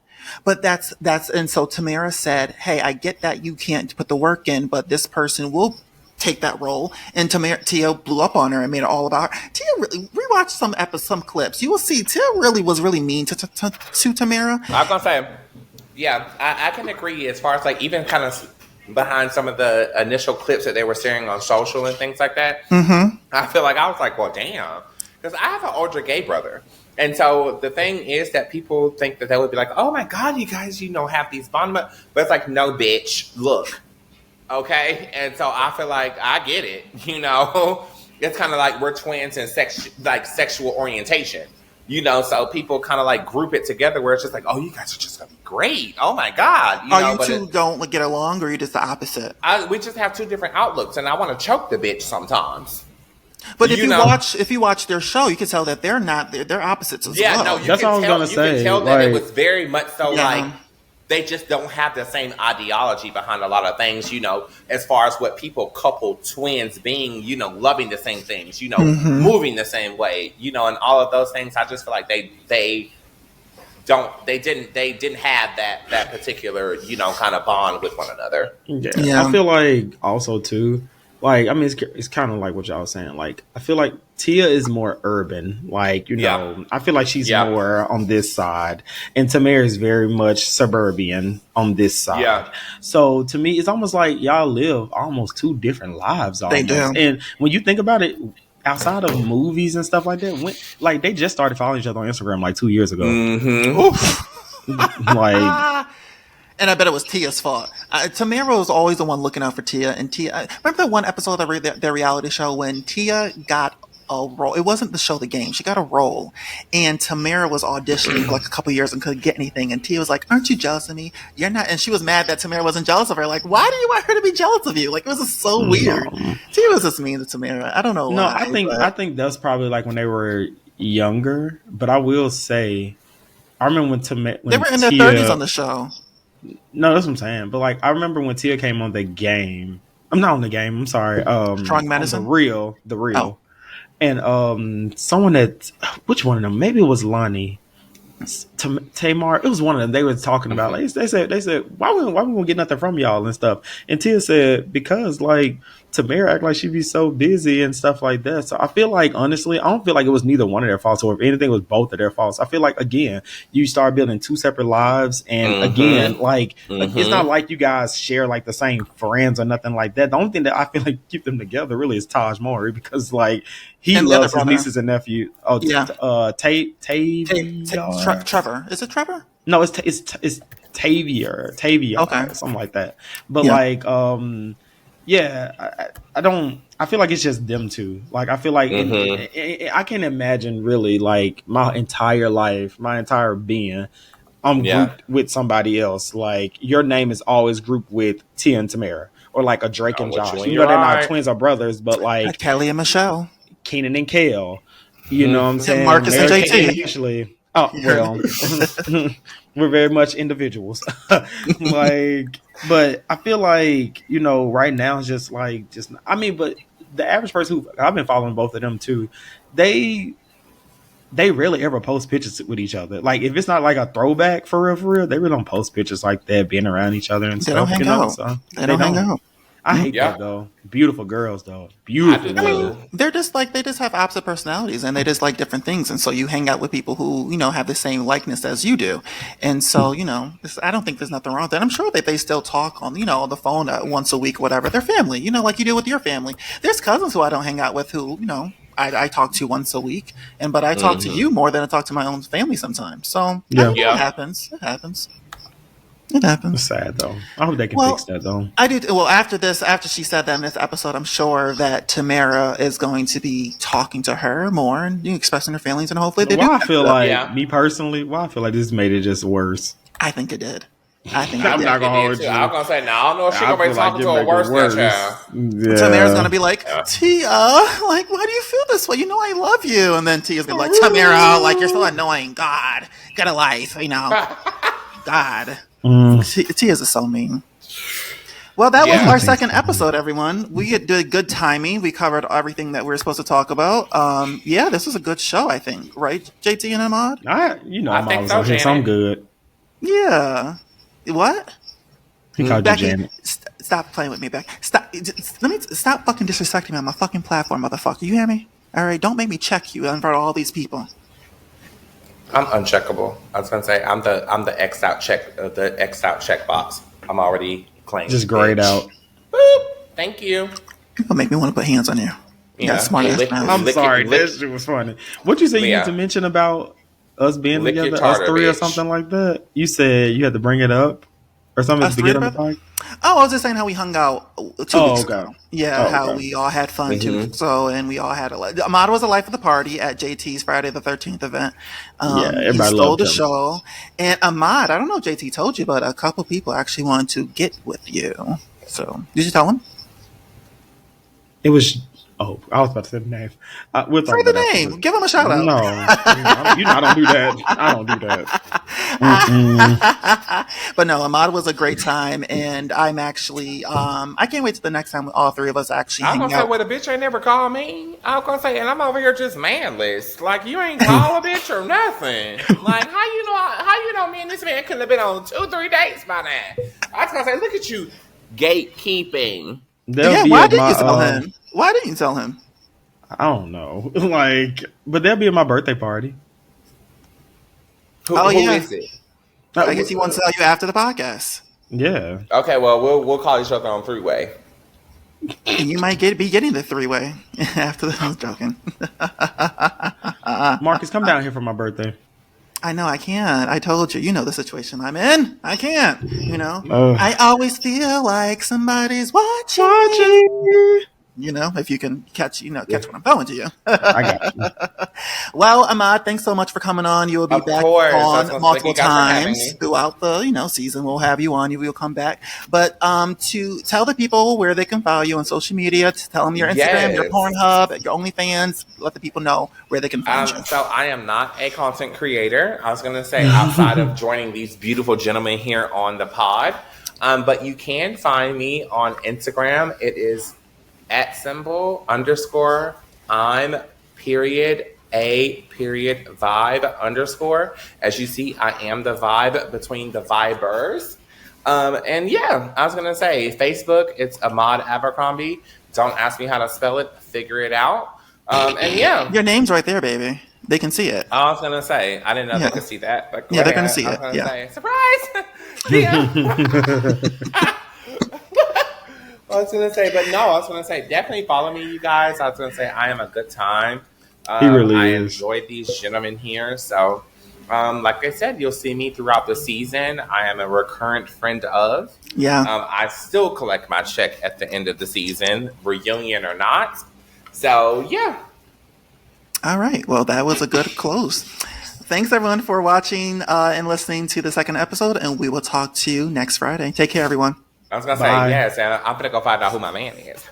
But that's and so Tamera said, "Hey, I get that you can't put the work in, but this person will take that role." And Tia blew up on her and made it all about her. Tia really rewatch some clips. You will see Tia was really mean to Tamera. I was gonna say, I can agree as far as like even kind of behind some of the initial clips that they were sharing on social and things like that. Mm-hmm. I feel like I was like, well, damn, because I have an older gay brother. And so the thing is that people think that they would be like, oh my God, you guys, have these bond, but it's like, no, bitch, look. Okay, and so I feel like I get it. It's kind of like we're twins in sexual orientation. So people kind of like group it together where it's just like, oh, you guys are just gonna be great. Oh my God, you two don't get along, or are you just the opposite? We just have two different outlooks, and I want to choke the bitch sometimes. But if you watch their show, you can tell that they're not. They're opposites as well. No, that's what I was gonna say. You can tell that it was very much so like. They just don't have the same ideology behind a lot of things, as far as what people couple twins being, loving the same things, moving the same way, and all of those things. I just feel like they didn't have that particular, kind of bond with one another. Yeah. I feel like also too, like, I mean, it's kind of like what y'all was saying. Like, I feel like Tia is more urban. Like, I feel like she's more on this side. And Tamera is very much suburban on this side. Yeah. So, to me, it's almost like y'all live almost two different lives. Almost. They do. And when you think about it, outside of movies and stuff like that, they just started following each other on Instagram like 2 years ago. Mm-hmm. And I bet it was Tia's fault. Tamera was always the one looking out for Tia. And Tia, remember that one episode of their reality show when Tia got a role? It wasn't the show, The Game. She got a role. And Tamera was auditioning for like a couple years and couldn't get anything. And Tia was like, aren't you jealous of me? You're not. And she was mad that Tamera wasn't jealous of her. Like, why do you want her to be jealous of you? Like, it was just so weird. Tia was just mean to Tamera. I don't know why. I think that's probably like when they were younger. But I will say, I remember when they were in their 30s on the show. No, that's what I'm saying. But like, I remember when Tia came on The Game. I'm not on The Game. I'm sorry. Strong Medicine. The Real. Oh. And someone which one of them? Maybe it was Lonnie. Tamar. It was one of them. They were talking about. Like, they said, why we gonna get nothing from y'all and stuff? And Tia said, because like Tamera act like she be so busy and stuff like that. So I feel like, honestly, I don't feel like it was neither one of their faults, or if anything, it was both of their faults. I feel like, again, you start building two separate lives, and again, like it's not like you guys share like the same friends or nothing like that. The only thing that I feel like keep them together really is Taj Mowry, because like he loves his nieces and nephews. Oh yeah, Trevor. Is it Trevor? No, it's Tavia, okay, something like that. But like, I feel like it's just them two. Like, I feel like I can't imagine really like my entire life, my entire being, I'm grouped with somebody else. Like, your name is always grouped with Tia and Tamera, or like a Drake and Josh. you You know, they're not right. twins or brothers, but like Kelly and Michelle, Keenan and Kale. You know what I'm saying? Marcus and JT. Actually, oh well, we're very much individuals. Like, but I feel like, you know, right now it's just I mean, but the average person who I've been following both of them too, they rarely ever post pictures with each other. Like, if it's not like a throwback for real, they really don't post pictures like that, being around each other and They stuff. don't hang you know? out. So they don't hang out. I hate that though. Beautiful girls though. Beautiful girls. They're just like, they just have opposite personalities and they just like different things. And so you hang out with people who, you know, have the same likeness as you do. And so, you know, I don't think there's nothing wrong with that. I'm sure that they still talk on, you know, on the phone once a week, whatever. They're family, you know, like you do with your family. There's cousins who I don't hang out with who, you know, I talk to once a week, but I talk to you more than I talk to my own family sometimes. So it happens. It happens. It happens. It's sad though. I hope they can fix that though. I do. Well, after she said that in this episode, I'm sure that Tamera is going to be talking to her more and expressing her feelings, and hopefully they do. I feel like me personally, I feel like this made it just worse. I think it did. I think I'm not gonna hold you. I was gonna say, no, I don't know if she's gonna be talking to her worse than child. Tamera's gonna be like, Tia, like, why do you feel this way? You know I love you. And then Tia's gonna be like, Tamera, like, you're so annoying. God, get a life, you know. God. Tia's is so mean. Well, that was our second episode, everyone. We did good timing. We covered everything that we were supposed to talk about. This was a good show, I think. Right, JT and Ahmad? I think so, Janet. I'm good. Yeah. What? He called Becky, you Janet. Stop playing with me, Becky. Stop fucking disrespecting me on my fucking platform, motherfucker. You hear me? All right, don't make me check you in front of all these people. I'm uncheckable. I was gonna say I'm the X out check box. I'm already claimed. Just grayed out. Boop. Thank you. People make me want to put hands on you. Yeah, smart ass. I'm sorry. That shit was funny. What you say you had to mention about us being together, us three, or something like that? You said you had to bring it up or something at the beginning of the podcast? Oh, I was just saying how we hung out 2 weeks ago. Yeah, how we all had fun 2 weeks ago, and we all had Ahmad was the life of the party at JT's Friday the 13th event. Everybody he stole loved the him. show. And Ahmad, I don't know if JT told you, but a couple people actually wanted to get with you. So, did you tell him? It was... Oh, I was about to say the name. We'll talk Say the about that. name. Give him a shout out. No, I don't do that. I don't do that. But no, Ahmad was a great time, and I'm actually I can't wait till the next time all three of us actually hang out. I was gonna say, well, the bitch ain't never called me. I was gonna say, and I'm over here just manless. Like, you ain't call a bitch or nothing. Like, how you know me and this man couldn't have been on 2-3 dates by now? I was gonna say, look at you gatekeeping. Why didn't you tell him? Why didn't you tell him? I don't know. But they'll be at my birthday party. Who is it? I guess he wants to tell you after the podcast. Yeah. Okay, well, we'll call each other on 3-way. And you might be getting the 3-way after the. I'm joking. Marcus, come down here for my birthday. I know I can't. I told you. You know the situation I'm in. I can't. You know. I always feel like somebody's watching me. You know, if you can catch what I'm going to you. I got you. Well, Ahmad, thanks so much for coming on. You will be back on multiple times throughout the season. We'll have you on. You will come back. But to tell the people where they can follow you on social media, to tell them your Instagram, your Pornhub, your OnlyFans, let the people know where they can find you. So I am not a content creator. I was going to say outside of joining these beautiful gentlemen here on the pod. But you can find me on Instagram. It is @_ I'm _a_vibe_. As you see, I am the vibe between the vibers. And yeah, I was going to say Facebook, it's Ahmad Abercrombie. Don't ask me how to spell it. Figure it out. And yeah. Your name's right there, baby. They can see it. I was going to say, I didn't know they could see that. But they're going to see it. Say, surprise! I was going to say, definitely follow me, you guys. I was going to say, I am a good time. He really I is. enjoyed these gentlemen here. So, like I said, you'll see me throughout the season. I am a recurrent friend of. Yeah. I still collect my check at the end of the season, reunion or not. So, yeah. All right. Well, that was a good close. Thanks, everyone, for watching and listening to the second episode, and we will talk to you next Friday. Take care, everyone. I was going to say yes, and I'm going to go find out who my man is.